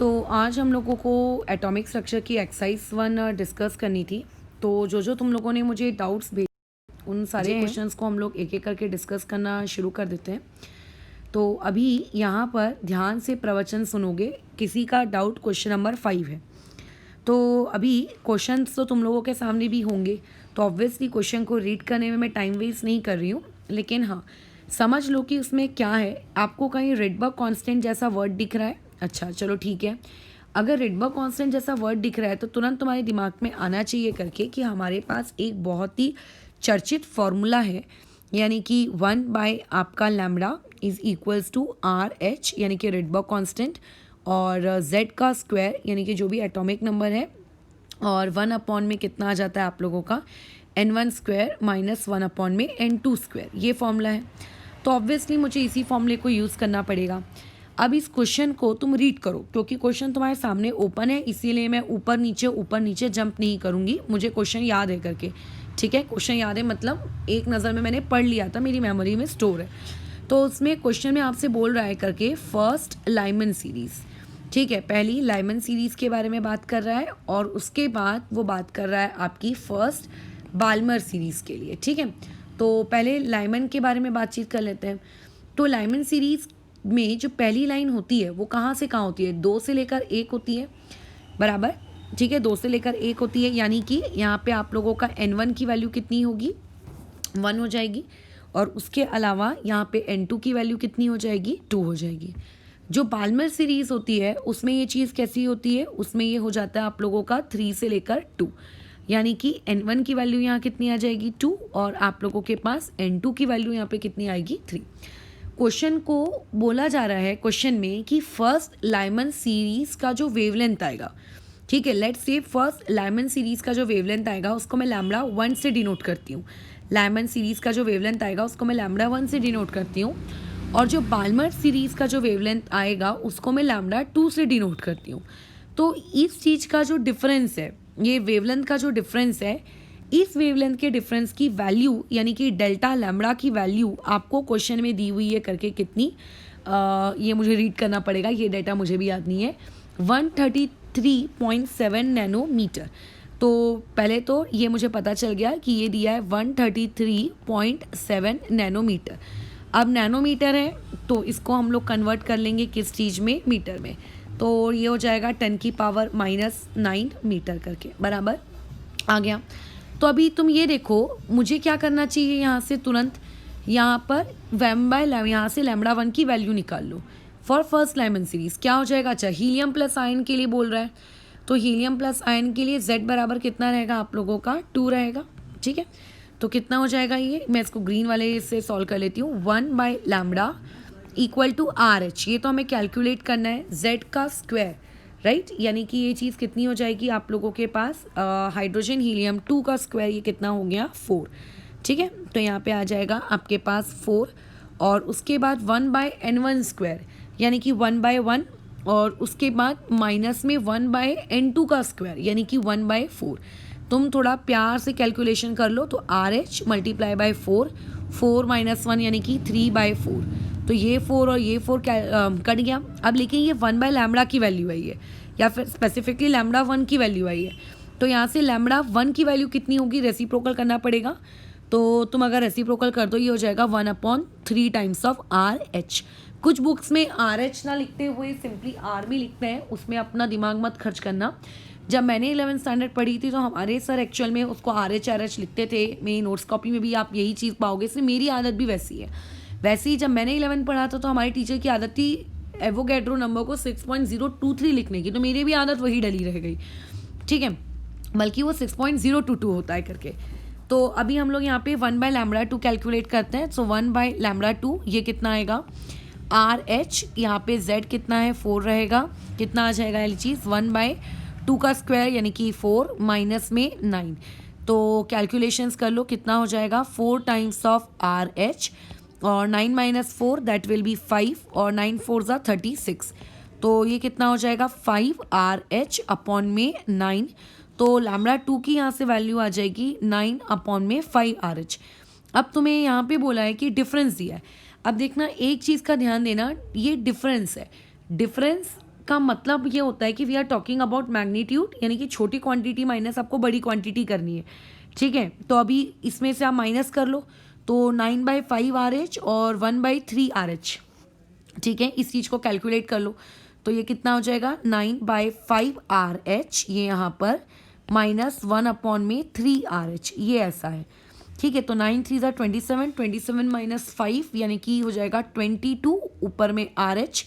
तो आज हम लोगों को एटॉमिक स्ट्रक्चर की एक्सरसाइज 1 डिस्कस करनी थी। तो जो तुम लोगों ने मुझे डाउट्स भेजे उन सारे क्वेश्चंस को हम लोग एक एक करके डिस्कस करना शुरू कर देते हैं। तो अभी यहाँ पर ध्यान से प्रवचन सुनोगे। किसी का डाउट क्वेश्चन नंबर 5 है। तो अभी क्वेश्चंस तो तुम लोगों के सामने भी होंगे, तो ऑब्वियसली क्वेश्चन को रीड करने में मैं टाइम वेस्ट नहीं कर रही हूँ, लेकिन हाँ समझ लो कि उसमें क्या है। आपको कहीं रिडबर्ग कांस्टेंट जैसा वर्ड दिख रहा है? अच्छा चलो ठीक है। अगर रिडबर्ग कांस्टेंट जैसा वर्ड दिख रहा है तो तुरंत तुम्हारे दिमाग में आना चाहिए करके कि हमारे पास एक बहुत ही चर्चित फॉर्मूला है, यानी कि 1 बाय आपका lambda is equals to R H, यानी कि रिडबर्ग कांस्टेंट, और z का स्क्वायर यानी कि जो भी एटॉमिक नंबर है, और 1 अपॉन में कितना आ जाता है आप लोगों का n1 स्क्वायर माइनस 1 अपॉन में n2 स्क्वायर, ये फॉर्मूला है। तो ऑब्वियसली मुझे इसी फॉर्मूले को यूज़ करना पड़ेगा। अब इस क्वेश्चन को तुम रीड करो, क्योंकि क्वेश्चन तुम्हारे सामने ओपन है, इसीलिए मैं ऊपर नीचे जंप नहीं करूँगी। मुझे क्वेश्चन याद है करके, ठीक है? क्वेश्चन याद है मतलब एक नज़र में मैंने पढ़ लिया था, मेरी मेमोरी में स्टोर है। तो उसमें क्वेश्चन में आपसे बोल रहा है करके फर्स्ट लाइमन सीरीज़, ठीक है? पहली लाइमन सीरीज़ के बारे में बात कर रहा है, और उसके बाद वो बात कर रहा है आपकी फर्स्ट बाल्मर सीरीज़ के लिए, ठीक है? तो पहले लाइमन के बारे में बातचीत कर लेते हैं। तो लाइमन सीरीज़ में जो पहली लाइन होती है वो कहाँ से कहाँ होती है? 2 से लेकर 1 होती है, बराबर, ठीक है? 2 से लेकर 1 होती है, यानी कि यहाँ पे आप लोगों का n1 की वैल्यू कितनी होगी? 1 हो जाएगी, और उसके अलावा यहाँ पे n2 की वैल्यू कितनी हो जाएगी? 2 हो जाएगी। जो बाल्मर सीरीज़ होती है उसमें ये चीज़ कैसी होती है? उसमें ये हो जाता है आप लोगों का 3 से लेकर 2, यानी कि n1 की वैल्यू यहाँ कितनी आ जाएगी? 2, और आप लोगों के पास n2 की वैल्यू यहाँ पे कितनी आएगी? 3। क्वेश्चन को बोला जा रहा है क्वेश्चन में कि फर्स्ट लाइमन सीरीज़ का जो वेवलेंथ आएगा, ठीक है, let's say first Lyman series का जो वेवलेंथ आएगा उसको मैं लैम्बडा 1 से डिनोट करती हूँ। लाइमन सीरीज़ का जो वेवलेंथ आएगा उसको मैं लैम्बडा 1 से डिनोट करती हूँ, और जो बाल्मर सीरीज़ का जो वेवलेंथ आएगा उसको मैं लैम्बडा 2 से डिनोट करती हूँ। तो इस चीज़ का जो डिफरेंस है, ये वेवलेंथ का जो डिफरेंस है, इस वेवलेंथ के डिफरेंस की वैल्यू यानी कि डेल्टा लैम्बडा की वैल्यू आपको क्वेश्चन में दी हुई है करके कितनी, ये मुझे रीड करना पड़ेगा, ये डेटा मुझे भी याद नहीं है, 133.7 नैनोमीटर। तो पहले तो ये मुझे पता चल गया कि ये दिया है 133.7 नैनोमीटर। अब नैनोमीटर है तो इसको हम लोग कन्वर्ट कर लेंगे किस चीज़ में? मीटर में। तो ये हो जाएगा 10⁻⁹ मीटर करके, बराबर आ गया। तो अभी तुम ये देखो, मुझे क्या करना चाहिए यहाँ से तुरंत, यहाँ पर यहाँ से लैम्बडा 1 की वैल्यू निकाल लो फॉर फर्स्ट लाइमन सीरीज़। क्या हो जाएगा? अच्छा, हीलियम प्लस आयन के लिए बोल रहा है, तो हीलियम प्लस आयन के लिए z बराबर कितना रहेगा आप लोगों का? 2 रहेगा, ठीक है? तो कितना हो जाएगा ये? मैं इसको ग्रीन वाले से सॉल्व कर लेती हूँ। 1 by lambda equal to R H, ये तो हमें कैलकुलेट करना है, z का स्क्वायर, राइट, यानी कि ये चीज़ कितनी हो जाएगी आप लोगों के पास? हाइड्रोजन हीलियम 2 का स्क्वायर, ये कितना हो गया? 4, ठीक है? तो यहाँ पे आ जाएगा आपके पास 4, और उसके बाद 1 बाय n1 स्क्वायर, यानी कि 1 बाय 1, और उसके बाद माइनस में 1 बाय n2 का स्क्वायर, यानी कि 1 बाय 4। तुम थोड़ा प्यार से कैलकुलेशन कर लो, तो R H multiply by 4, 4 minus 1 यानी कि 3 बाय 4, तो ये 4 और ये 4 कट गया। अब लेकिन ये 1 बाय लैम्बडा की वैल्यू आई है, या फिर स्पेसिफिकली लैम्बडा 1 की वैल्यू आई है, तो यहाँ से लैम्बडा 1 की वैल्यू कितनी होगी? रेसिप्रोकल करना पड़ेगा। तो तुम अगर रेसिप्रोकल कर दो, ये हो जाएगा 1/3 टाइम्स ऑफ आर एच। कुछ बुक्स में आर एच ना लिखते हुए सिंपली आर भी लिखते हैं, उसमें अपना दिमाग मत खर्च करना। जब मैंने 11th स्टैंडर्ड पढ़ी थी तो हमारे सर एक्चुअल में उसको आर एच लिखते थे। मेरी नोट्स कॉपी में भी आप यही चीज़ पाओगे, इसलिए मेरी आदत भी वैसी है। वैसे ही जब मैंने 11th पढ़ा था तो हमारे टीचर की आदत थी एवोगैड्रो नंबर को 6.023 लिखने की, तो मेरी भी आदत वही डली रह गई, ठीक है? बल्कि वो 6.022 होता है करके। तो अभी हम लोग यहाँ पे 1 बाय लैम्बडा 2 कैलकुलेट करते हैं। सो 1 बाय लैम्बडा 2 ये कितना आएगा? आर एच, यहाँ पे z कितना है? 4 रहेगा, कितना आ जाएगा ये चीज़? 1 बाय 2 का स्क्वायर यानी कि 4 माइनस में 9, तो कैलकुलेशंस कर लो कितना हो जाएगा? 4 टाइम्स ऑफ आर एच, और 9 माइनस 4 दैट विल बी 5, और 9 4 ज़ा 36, तो ये कितना हो जाएगा? 5 आर एच अपॉन में 9, तो लैम्बडा 2 की यहाँ से वैल्यू आ जाएगी 9 अपॉन में 5 आर एच। अब तुम्हें यहाँ पे बोला है कि डिफरेंस दिया है। अब देखना, एक चीज़ का ध्यान देना, ये डिफरेंस है, डिफरेंस इसका मतलब ये होता है कि we are talking about magnitude, यानी कि छोटी क्वांटिटी माइनस आपको बड़ी क्वांटिटी करनी है, ठीक है। तो अभी इसमें से आप माइनस कर लो, तो 9/5 RH और 1/3 RH, ठीक है। इस चीज़ को कैलकुलेट कर लो, तो ये कितना हो जाएगा 9/5 RH, ये यहाँ पर -1/3 RH, ये ऐसा है, ठीक है। तो 9 3 27, 27 - 5 यानी कि हो जाएगा 22, ऊपर में RH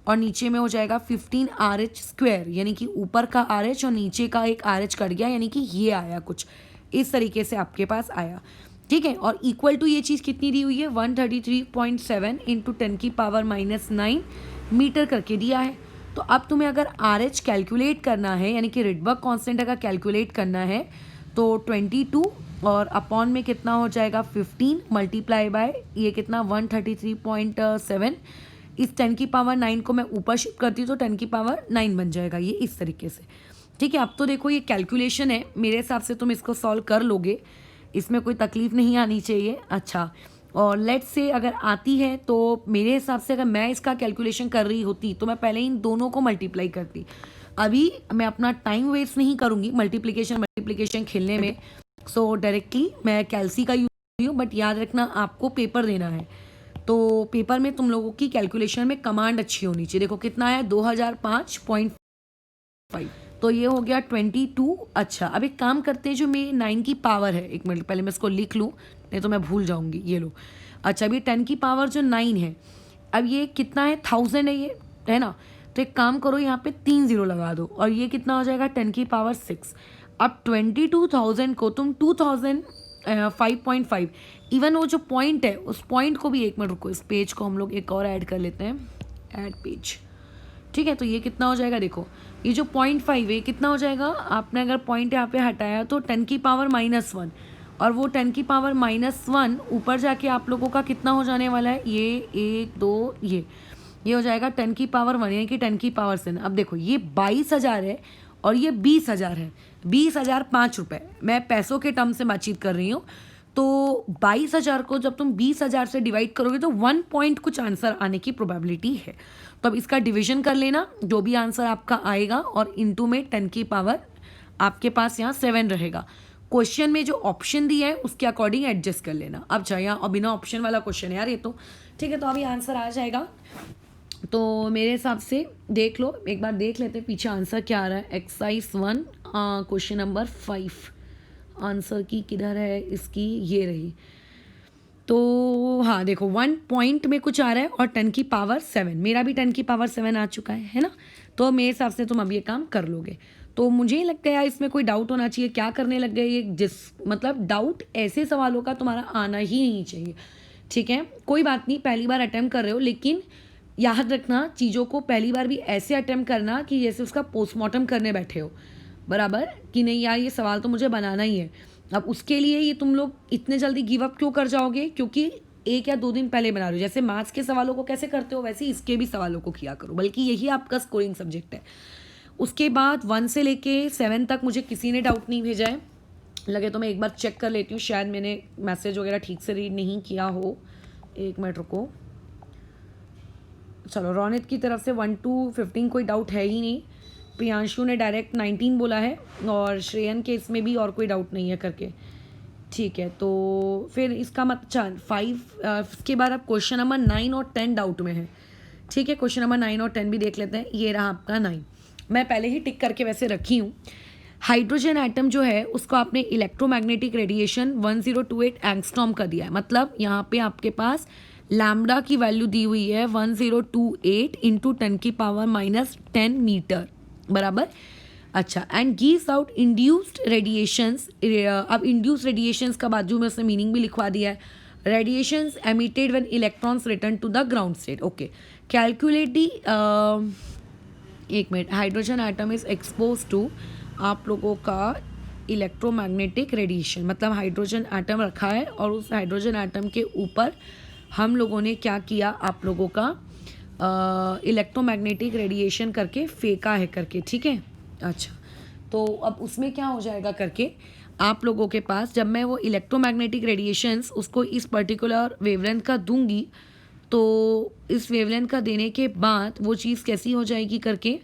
और नीचे में हो जाएगा 15 RH स्क्वायर, यानी कि ऊपर का RH और नीचे का एक RH कट गया, यानी कि ये आया कुछ इस तरीके से आपके पास आया, ठीक है। और इक्वल टू ये चीज़ कितनी दी हुई है 133.7 × 10⁻⁹ मीटर करके दिया है। तो अब तुम्हें अगर RH कैलकुलेट करना है, यानी कि रिडबर्ग कांस्टेंट अगर कैलकुलेट करना है, तो 22 और अपॉन में कितना हो जाएगा 15 मल्टीप्लाई बाय ये कितना 133.7, इस 10⁻⁹ को मैं ऊपर शिफ्ट करती हूँ तो 10⁻⁹ बन जाएगा, ये इस तरीके से, ठीक है। अब तो देखो ये कैलकुलेशन है, मेरे हिसाब से तुम इसको सॉल्व कर लोगे, इसमें कोई तकलीफ नहीं आनी चाहिए। अच्छा, और लेट्स से अगर आती है तो मेरे हिसाब से अगर मैं इसका कैलकुलेशन कर रही होती तो मैं पहले इन दोनों को मल्टीप्लाई करती। अभी मैं अपना टाइम वेस्ट नहीं करूँगी मल्टीप्लिकेशन खेलने में, सो डायरेक्टली मैं कैलसी का यूज हूँ, बट याद रखना आपको पेपर देना है, तो पेपर में तुम लोगों की कैलकुलेशन में कमांड अच्छी होनी चाहिए। देखो कितना है 2005.5, तो ये हो गया 22। अच्छा, अब एक काम करते हैं, जो मेरी 9 की पावर है, एक मिनट पहले मैं इसको लिख लूँ नहीं तो मैं भूल जाऊँगी, ये लो। अच्छा, अभी 10 की पावर जो 9 है, अब ये कितना है 1000 है, ये है ना। तो एक काम करो, यहाँ पे 3 0 लगा दो और ये कितना हो जाएगा 10 की पावर 6। अब 22,000 को तुम 2005.5, इवन वो जो पॉइंट है उस पॉइंट को भी, एक मिनट रुको, इस पेज को हम लोग एक और ऐड कर लेते हैं, ऐड पेज, ठीक है। तो ये कितना हो जाएगा, देखो ये जो 0.5 है कितना हो जाएगा, आपने अगर पॉइंट यहाँ पे हटाया तो 10 की पावर -1, और वो 10 की पावर -1 ऊपर जाके आप लोगों का कितना हो जाने वाला है, ये 1 2 ये हो जाएगा 10 की पावर 1, यानी कि 10 की पावर से। अब देखो ये 22,000 है और ये 20,000 है, 20,000 5 रुपये, मैं पैसों के टर्म से बातचीत कर रही हूँ। तो 22,000 को जब तुम 20,000 से डिवाइड करोगे तो 1 पॉइंट कुछ आंसर आने की प्रोबेबिलिटी है। तो अब इसका डिवीजन कर लेना, जो भी आंसर आपका आएगा, और इनटू में 10 की पावर आपके पास यहाँ 7 रहेगा। क्वेश्चन में जो ऑप्शन दिया है उसके अकॉर्डिंग एडजस्ट कर लेना। अब चाहिए और बिना ऑप्शन वाला क्वेश्चन है यार ये तो, ठीक है। तो अभी आंसर आ जाएगा, तो मेरे हिसाब से देख लो, एक बार देख लेते हैं पीछे आंसर क्या आ रहा है। एक्सरसाइज 1 क्वेश्चन नंबर 5, आंसर की किधर है इसकी, ये रही। तो हाँ देखो 1 पॉइंट में कुछ आ रहा है और 10 की पावर 7, मेरा भी 10 की पावर 7 आ चुका है ना। तो मेरे हिसाब से तुम अब ये काम कर लोगे। तो मुझे लगता है यार इसमें कोई डाउट होना चाहिए, क्या करने लग गए ये, मतलब डाउट ऐसे सवालों का तुम्हारा आना ही नहीं चाहिए, ठीक है। कोई बात नहीं, पहली बार अटैम्प्ट कर रहे हो, लेकिन याद रखना चीज़ों को पहली बार भी ऐसे अटैम्प्ट करना कि जैसे उसका पोस्टमार्टम करने बैठे हो, बराबर, कि नहीं यार ये सवाल तो मुझे बनाना ही है। अब उसके लिए ये तुम लोग इतने जल्दी गिव अप क्यों कर जाओगे, क्योंकि 1 या 2 दिन पहले बना रहे हो। जैसे मैथ्स के सवालों को कैसे करते हो वैसे इसके भी सवालों को किया करो, बल्कि यही आपका स्कोरिंग सब्जेक्ट है। उसके बाद 1 से लेके 7 तक मुझे किसी ने डाउट नहीं भेजा है, लगे तो मैं एक बार चेक कर लेती हूँ, शायद मैंने मैसेज वगैरह ठीक से रीड नहीं किया हो, एक मिनट रुको। चलो, रोनित की तरफ से 1 to 15 कोई डाउट है ही नहीं, प्रियांशु ने डायरेक्ट 19 बोला है, और श्रेयन के इसमें भी और कोई डाउट नहीं है करके, ठीक है। तो फिर इसका मतलब 5 इसके बाद अब क्वेश्चन नंबर 9 और 10 डाउट में है, ठीक है। क्वेश्चन नंबर 9 और 10 भी देख लेते हैं। ये रहा आपका 9, मैं पहले ही टिक करके वैसे रखी हूँ। हाइड्रोजन एटम जो है उसको आपने इलेक्ट्रोमैग्नेटिक रेडिएशन 1028 एंगस्ट्रॉम का दिया है, मतलब यहाँ पे आपके पास लैम्डा की वैल्यू दी हुई है 1028 × 10 की पावर -10 मीटर, बराबर। अच्छा, and gives out induced radiations. अब इंड्यूस्ड रेडिएशंस का बाजू में उसने मीनिंग भी लिखवा दिया है, radiations emitted when electrons return to the ground state. Okay, calculate the, एक minute, hydrogen atom is expose to, आप लोगों का इलेक्ट्रोमैग्नेटिक रेडिएशन, मतलब हाइड्रोजन एटम रखा है और उस हाइड्रोजन एटम के ऊपर हम लोगों ने क्या किया, आप लोगों का इलेक्ट्रोमैग्नेटिक रेडिएशन करके फेंका है करके, ठीक है। अच्छा, तो अब उसमें क्या हो जाएगा करके, आप लोगों के पास जब मैं वो इलेक्ट्रोमैग्नेटिक रेडिएशंस उसको इस पर्टिकुलर वेवलेंथ का दूंगी तो इस वेवलेंथ का देने के बाद वो चीज़ कैसी हो जाएगी करके,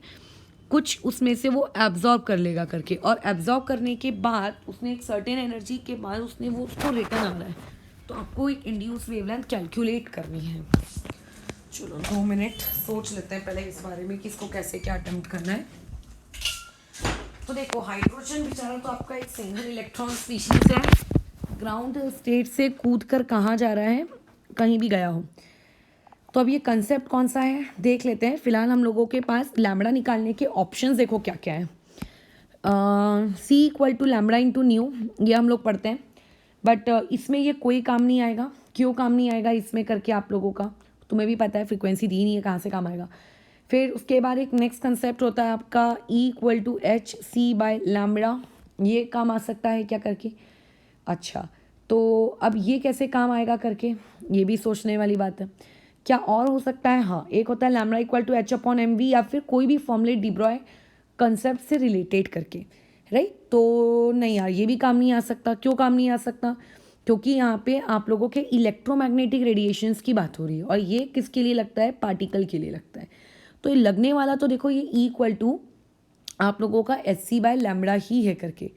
कुछ उसमें से वो एब्जॉर्ब कर लेगा करके, और एब्जॉर्ब करने के बाद उसने एक सर्टेन एनर्जी के बाद उसने वो उसको रिटर्न आ रहा है। तो आपको एक इंड्यूस वेवलेंथ कैलकुलेट करनी है। चलो 2 मिनट सोच लेते हैं पहले इस बारे में कि इसको कैसे क्या अटेम्प्ट करना है। तो देखो, हाइड्रोजन बेचारा तो आपका एक सिंगल इलेक्ट्रॉन स्पीशीज है, ग्राउंड स्टेट से कूद कर कहाँ जा रहा है, कहीं भी गया हो। तो अब ये कंसेप्ट कौन सा है देख लेते हैं। फिलहाल हम लोगों के पास लैम्बडा निकालने के ऑप्शंस देखो क्या क्या है। C equal to lambda into nu, ये हम लोग पढ़ते हैं, बट इसमें ये कोई काम नहीं आएगा। क्यों काम नहीं आएगा इसमें करके, आप लोगों का तुम्हें भी पता है, फ्रीक्वेंसी दी नहीं है, कहाँ से काम आएगा। फिर उसके बाद एक नेक्स्ट कंसेप्ट होता है आपका E equal to H C by lambda, ये काम आ सकता है क्या करके। अच्छा, तो अब ये कैसे काम आएगा करके, ये भी सोचने वाली बात है। क्या और हो सकता है, हाँ, एक होता है lambda equal to H upon M V, या फिर कोई भी फॉर्मूले डी ब्रॉय कंसेप्ट से रिलेटेड करके, राइट। तो नहीं यार, ये भी काम नहीं आ सकता। क्यों काम नहीं आ सकता, क्योंकि यहाँ पे आप लोगों के इलेक्ट्रोमैग्नेटिक रेडिएशंस की बात हो रही है, और ये किसके लिए लगता है, पार्टिकल के लिए लगता है। तो ये लगने वाला तो देखो, ये ई इक्वल टू आप लोगों का एच सी बाय लैम्बडा ही है करके,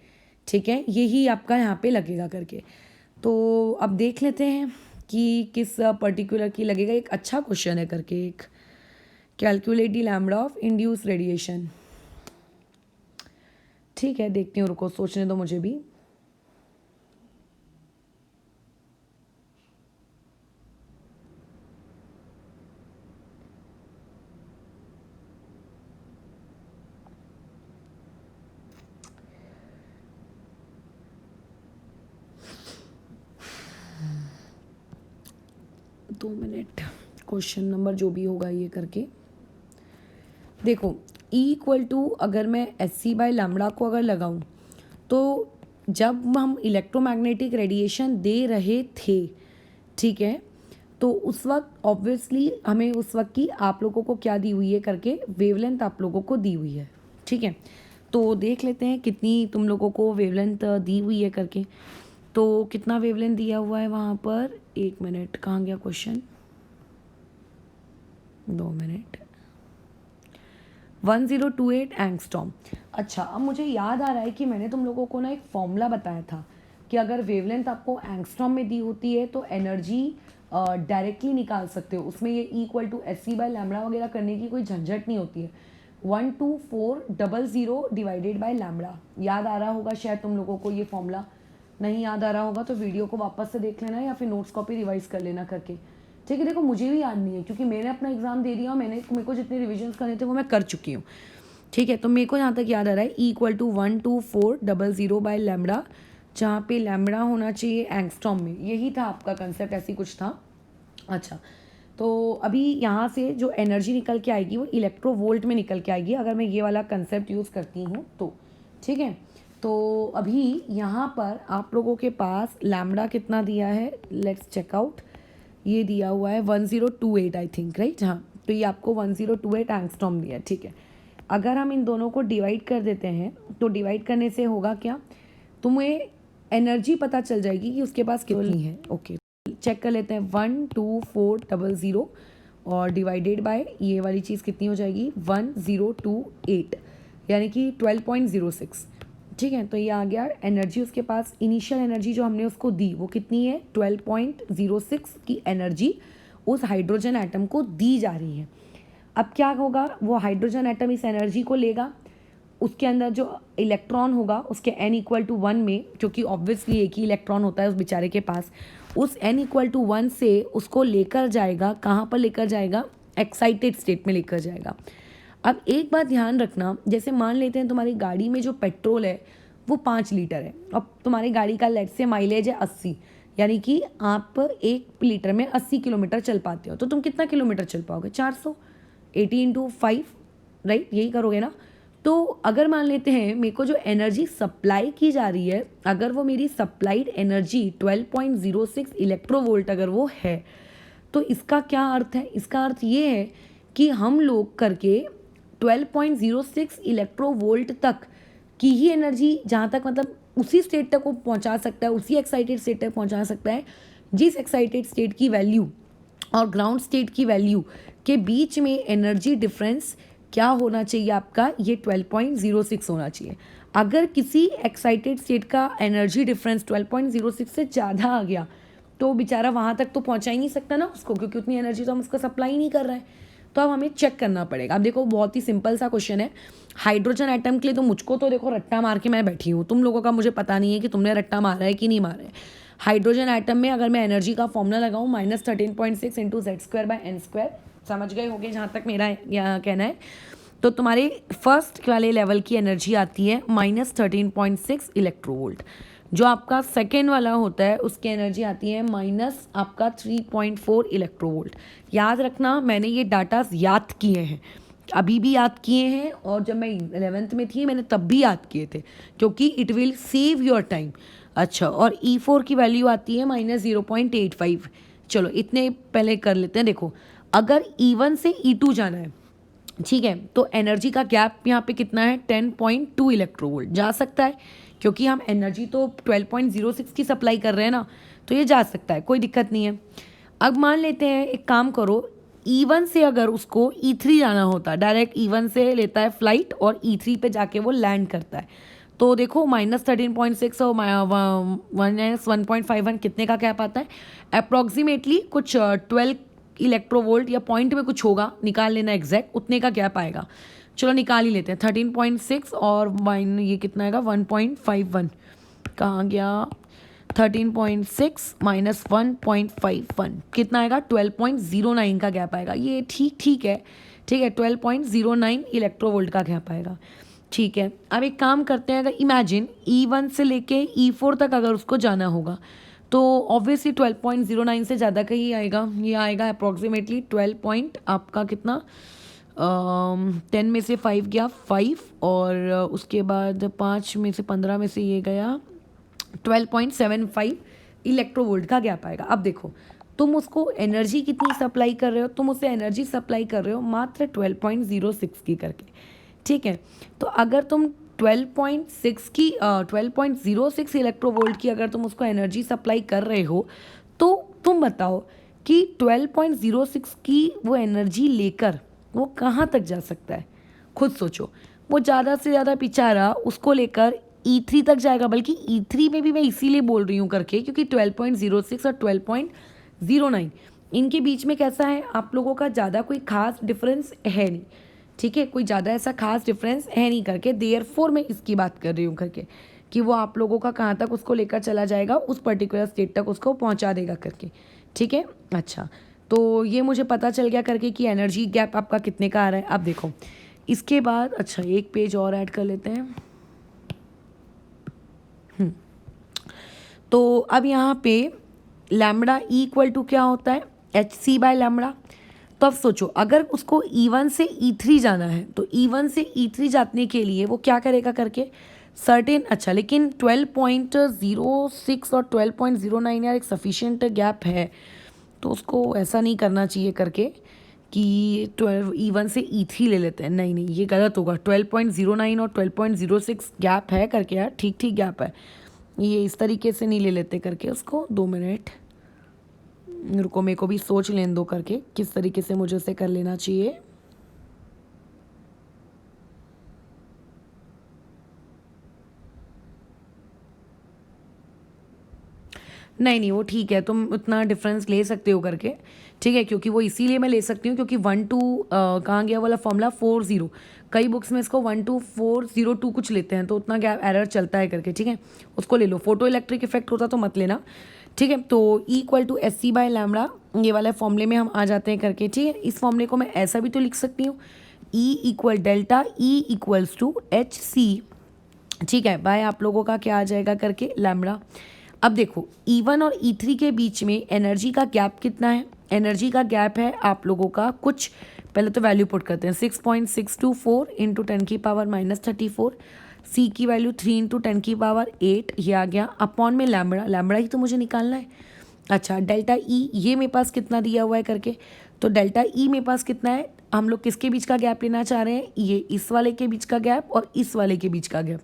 ठीक है, यही आपका यहाँ पे लगेगा करके। तो अब देख लेते हैं कि किस पर्टिकुलर की लगेगा। एक अच्छा क्वेश्चन है करके, एक calculate the lambda of induce radiation. ठीक है, देखती हूँ, रुको सोचने दो मुझे भी। दो मिनट, क्वेश्चन नंबर जो भी होगा ये करके देखो। ई इक्वल टू अगर मैं एच सी बाय लैम्बडा को अगर लगाऊं, तो जब हम इलेक्ट्रोमैग्नेटिक रेडिएशन दे रहे थे, ठीक है, तो उस वक्त ऑब्वियसली हमें उस वक्त की आप लोगों को क्या दी हुई है करके, वेवलेंथ आप लोगों को दी हुई है, ठीक है। तो देख लेते हैं कितनी तुम लोगों को वेवलेंथ दी हुई है करके। तो कितना वेवलेंथ दिया हुआ है वहाँ पर, 1 मिनट, कहाँ गया क्वेश्चन, 2 मिनट, 1028 एंगस्ट्रॉम। अच्छा, अब मुझे याद आ रहा है कि मैंने तुम लोगों को ना एक फॉर्मूला बताया था कि अगर वेवलेंथ आपको एंगस्ट्रॉम में दी होती है तो एनर्जी डायरेक्टली निकाल सकते हो। उसमें ये equal to H C by lambda वगैरह करने की कोई झंझट नहीं होती है। 12400 डिवाइडेड बाय लैम्बडा, याद आ रहा होगा शायद तुम लोगों को ये फॉर्मूला। नहीं याद आ रहा होगा तो वीडियो को वापस से देख लेना या फिर नोट्स कॉपी रिवाइज कर लेना करके, ठीक है। देखो, मुझे भी याद नहीं है क्योंकि मैंने अपना एग्जाम दे दिया और मेरे को जितने रिविजन्स करने थे वो मैं कर चुकी हूँ, ठीक है। तो मेरे को यहाँ तक याद आ रहा है, E equal to 12400 by lambda, जहाँ पे लैम्बडा होना चाहिए एंगस्ट्रॉम में, यही था आपका कंसेप्ट, ऐसी कुछ था। अच्छा, तो अभी यहाँ से जो एनर्जी निकल के आएगी वो इलेक्ट्रोवोल्ट में निकल के आएगी अगर मैं ये वाला कंसेप्ट यूज़ करती हूँ तो, ठीक है। तो अभी यहाँ पर आप लोगों के पास लैम्बडा कितना दिया है, लेट्स चेक आउट। ये दिया हुआ है 1028 आई थिंक, राइट, हाँ। तो ये आपको 1028 एंगस्ट्रॉम दिया है, ठीक है। अगर हम इन दोनों को डिवाइड कर देते हैं तो डिवाइड करने से होगा क्या, तुम्हें एनर्जी पता चल जाएगी कि उसके पास कितनी है। ओके, चेक कर लेते हैं, 12400 और डिवाइडेड बाय ये वाली चीज़ कितनी हो जाएगी, 1028, यानी कि 12.06, ठीक है। तो ये आ गया एनर्जी, उसके पास इनिशियल एनर्जी जो हमने उसको दी वो कितनी है, 12.06 की एनर्जी उस हाइड्रोजन एटम को दी जा रही है। अब क्या होगा, वो हाइड्रोजन एटम इस एनर्जी को लेगा, उसके अंदर जो इलेक्ट्रॉन होगा उसके n इक्वल टू 1 में, क्योंकि ऑब्वियसली एक ही इलेक्ट्रॉन होता है उस बेचारे के पास, उस n इक्वल टू 1 से उसको लेकर जाएगा, कहाँ पर लेकर जाएगा, एक्साइटेड स्टेट में लेकर जाएगा। अब एक बात ध्यान रखना, जैसे मान लेते हैं तुम्हारी गाड़ी में जो पेट्रोल है वो 5 लीटर है, अब तुम्हारी गाड़ी का लेट से माइलेज है 80, यानी कि आप 1 लीटर में 80 किलोमीटर चल पाते हो, तो तुम कितना किलोमीटर चल पाओगे, 400, 80 इंटू 5, राइट, यही करोगे ना। तो अगर मान लेते हैं मेरे को जो एनर्जी सप्लाई की जा रही है, अगर वो मेरी सप्लाइड एनर्जी 12.06 इलेक्ट्रोवोल्ट अगर वो है, तो इसका क्या अर्थ है, इसका अर्थ ये है कि हम लोग करके 12.06 इलेक्ट्रोवोल्ट तक की ही एनर्जी, जहाँ तक मतलब उसी स्टेट तक वो पहुँचा सकता है, उसी एक्साइटेड स्टेट तक पहुँचा सकता है जिस एक्साइटेड स्टेट की वैल्यू और ग्राउंड स्टेट की वैल्यू के बीच में एनर्जी डिफरेंस क्या होना चाहिए आपका, ये 12.06 होना चाहिए। अगर किसी एक्साइटेड स्टेट का एनर्जी डिफरेंस 12.06 से ज़्यादा आ गया तो बेचारा वहाँ तक तो पहुँचा ही नहीं सकता ना उसको, क्योंकि उतनी एनर्जी तो हम उसको सप्लाई नहीं कर रहे हैं। तो अब हमें चेक करना पड़ेगा। अब देखो बहुत ही सिंपल सा क्वेश्चन है। हाइड्रोजन एटम के लिए तो मुझको तो देखो रट्टा मार के मैं बैठी हूँ, तुम लोगों का मुझे पता नहीं है कि तुमने रट्टा मारा है कि नहीं मारा है। हाइड्रोजन एटम में अगर मैं एनर्जी का फॉर्मूला लगाऊँ -13.6 इंटू Z²/n², समझ गए होगे जहाँ तक मेरा यहाँ कहना है। तो तुम्हारे फर्स्ट वाले लेवल की एनर्जी आती है -13.6 इलेक्ट्रोवोल्ट। जो आपका सेकेंड वाला होता है उसकी एनर्जी आती है माइनस आपका 3.4 इलेक्ट्रोवोल्ट। याद रखना, मैंने ये डाटा याद किए हैं, अभी भी याद किए हैं, और जब मैं 11th में थी मैंने तब भी याद किए थे, क्योंकि it will save your time. अच्छा, और E4 की वैल्यू आती है -0.85। चलो इतने पहले कर लेते हैं। देखो अगर E1 से E2 जाना है, ठीक है, तो एनर्जी का गैप यहाँ पे कितना है 10.2 इलेक्ट्रोवोल्ट। जा सकता है क्योंकि हम एनर्जी तो 12.06 की सप्लाई कर रहे हैं ना, तो ये जा सकता है, कोई दिक्कत नहीं है। अब मान लेते हैं, एक काम करो, E1 से अगर उसको E3 जाना होता, डायरेक्ट E1 से लेता है फ्लाइट और E3 पे जाके वो लैंड करता है, तो देखो -13.6 और -1.51 कितने का गैप आता है, अप्रॉक्सीमेटली कुछ 12 इलेक्ट्रोवोल्ट या पॉइंट में कुछ होगा, निकाल लेना एग्जैक्ट, उतने का गैप आएगा। चलो निकाल ही लेते हैं। 13.6 और माइन ये कितना आएगा 1.51, कहाँ गया 13.6 माइनस 1.51 कितना आएगा 12.09 का गैप आएगा। ये ठीक है 12.09 इलेक्ट्रोवोल्ट का गैप आएगा। ठीक है, अब एक काम करते हैं, अगर इमेजिन E1 से लेके E4 तक अगर उसको जाना होगा तो ऑब्वियसली 12.09 से ज़्यादा का ही आएगा। ये आएगा अप्रॉक्सीमेटली 12 पॉइंट आपका कितना 10 में से 5 गया 5, और उसके बाद 5 में से 15 में से ये गया 12.75 इलेक्ट्रोवोल्ट का गैप आएगा। अब देखो तुम उसको एनर्जी कितनी सप्लाई कर रहे हो, तुम उसे एनर्जी सप्लाई कर रहे हो मात्र 12.06 की करके, ठीक है। तो अगर तुम 12.06 इलेक्ट्रोवोल्ट की अगर तुम उसको एनर्जी सप्लाई कर रहे हो, तो तुम बताओ कि 12.06 की वो एनर्जी लेकर वो कहाँ तक जा सकता है, खुद सोचो। वो ज़्यादा से ज़्यादा बेचारा उसको लेकर E3 तक जाएगा, बल्कि E3 में भी मैं इसीलिए बोल रही हूँ करके क्योंकि 12.06 और 12.09 इनके बीच में कैसा है, आप लोगों का ज़्यादा कोई खास डिफरेंस है नहीं, ठीक है, कोई ज़्यादा ऐसा खास डिफरेंस है नहीं करके, देयरफॉर मैं इसकी बात कर रही हूँ करके कि वो आप लोगों का कहाँ तक उसको लेकर चला जाएगा, उस पर्टिकुलर स्टेट तक उसको पहुँचा देगा करके, ठीक है। अच्छा, तो ये मुझे पता चल गया करके कि एनर्जी गैप आपका कितने का आ रहा है। अब देखो इसके बाद, अच्छा एक पेज और ऐड कर लेते हैं। तो अब यहाँ पे लैम्बडा इक्वल टू क्या होता है hc/लैम्बडा। तो अब सोचो अगर उसको E1 से E3 जाना है तो E1 से E3 जाने के लिए वो क्या करेगा करके सर्टेन, अच्छा लेकिन 12.06 और 12.09 यार एक सफिशिएंट गैप है, तो उसको ऐसा नहीं करना चाहिए करके कि 12 E1 से E3 ले लेते हैं, नहीं नहीं ये गलत होगा। 12.09 और 12.06 गैप है करके यार, ठीक गैप है, ये इस तरीके से नहीं ले लेते करके उसको। 2 मिनट रुको, मेरे को भी सोच लेने दो करके किस तरीके से मुझे उसे कर लेना चाहिए। नहीं वो ठीक है, तुम उतना डिफरेंस ले सकते हो करके, ठीक है, क्योंकि वो इसीलिए मैं ले सकती हूँ क्योंकि 1 to कहाँ गया वाला फॉर्मूला 40, कई बुक्स में इसको 1 to 402 कुछ लेते हैं, तो उतना गैप एरर चलता है करके, ठीक है, उसको ले लो। फोटो इलेक्ट्रिक इफेक्ट होता तो मत लेना, ठीक है। तो E=hc/लैम्बडा ये वाला फॉर्मूले में हम आ जाते हैं करके, ठीक है। इस फॉर्मूले को मैं ऐसा भी तो लिख सकती हूँ E=डेल्टा E=hc, ठीक है, बाय आप लोगों का क्या आ जाएगा करके लैम्बडा। अब देखो E1 और E3 के बीच में एनर्जी का गैप कितना है, एनर्जी का गैप है आप लोगों का कुछ, पहले तो वैल्यू पुट करते हैं 6.624 इंटू 10⁻⁻34, सी की वैल्यू 3 इंटू 10⁸, ये आ गया अपॉन में लैम्बडा ही तो मुझे निकालना है। अच्छा डेल्टा ई ये मेरे पास कितना दिया हुआ है करके, तो डेल्टा ई मेरे पास कितना है, हम लोग किसके बीच का गैप लेना चाह रहे हैं, ये इस वाले के बीच का गैप और इस वाले के बीच का गैप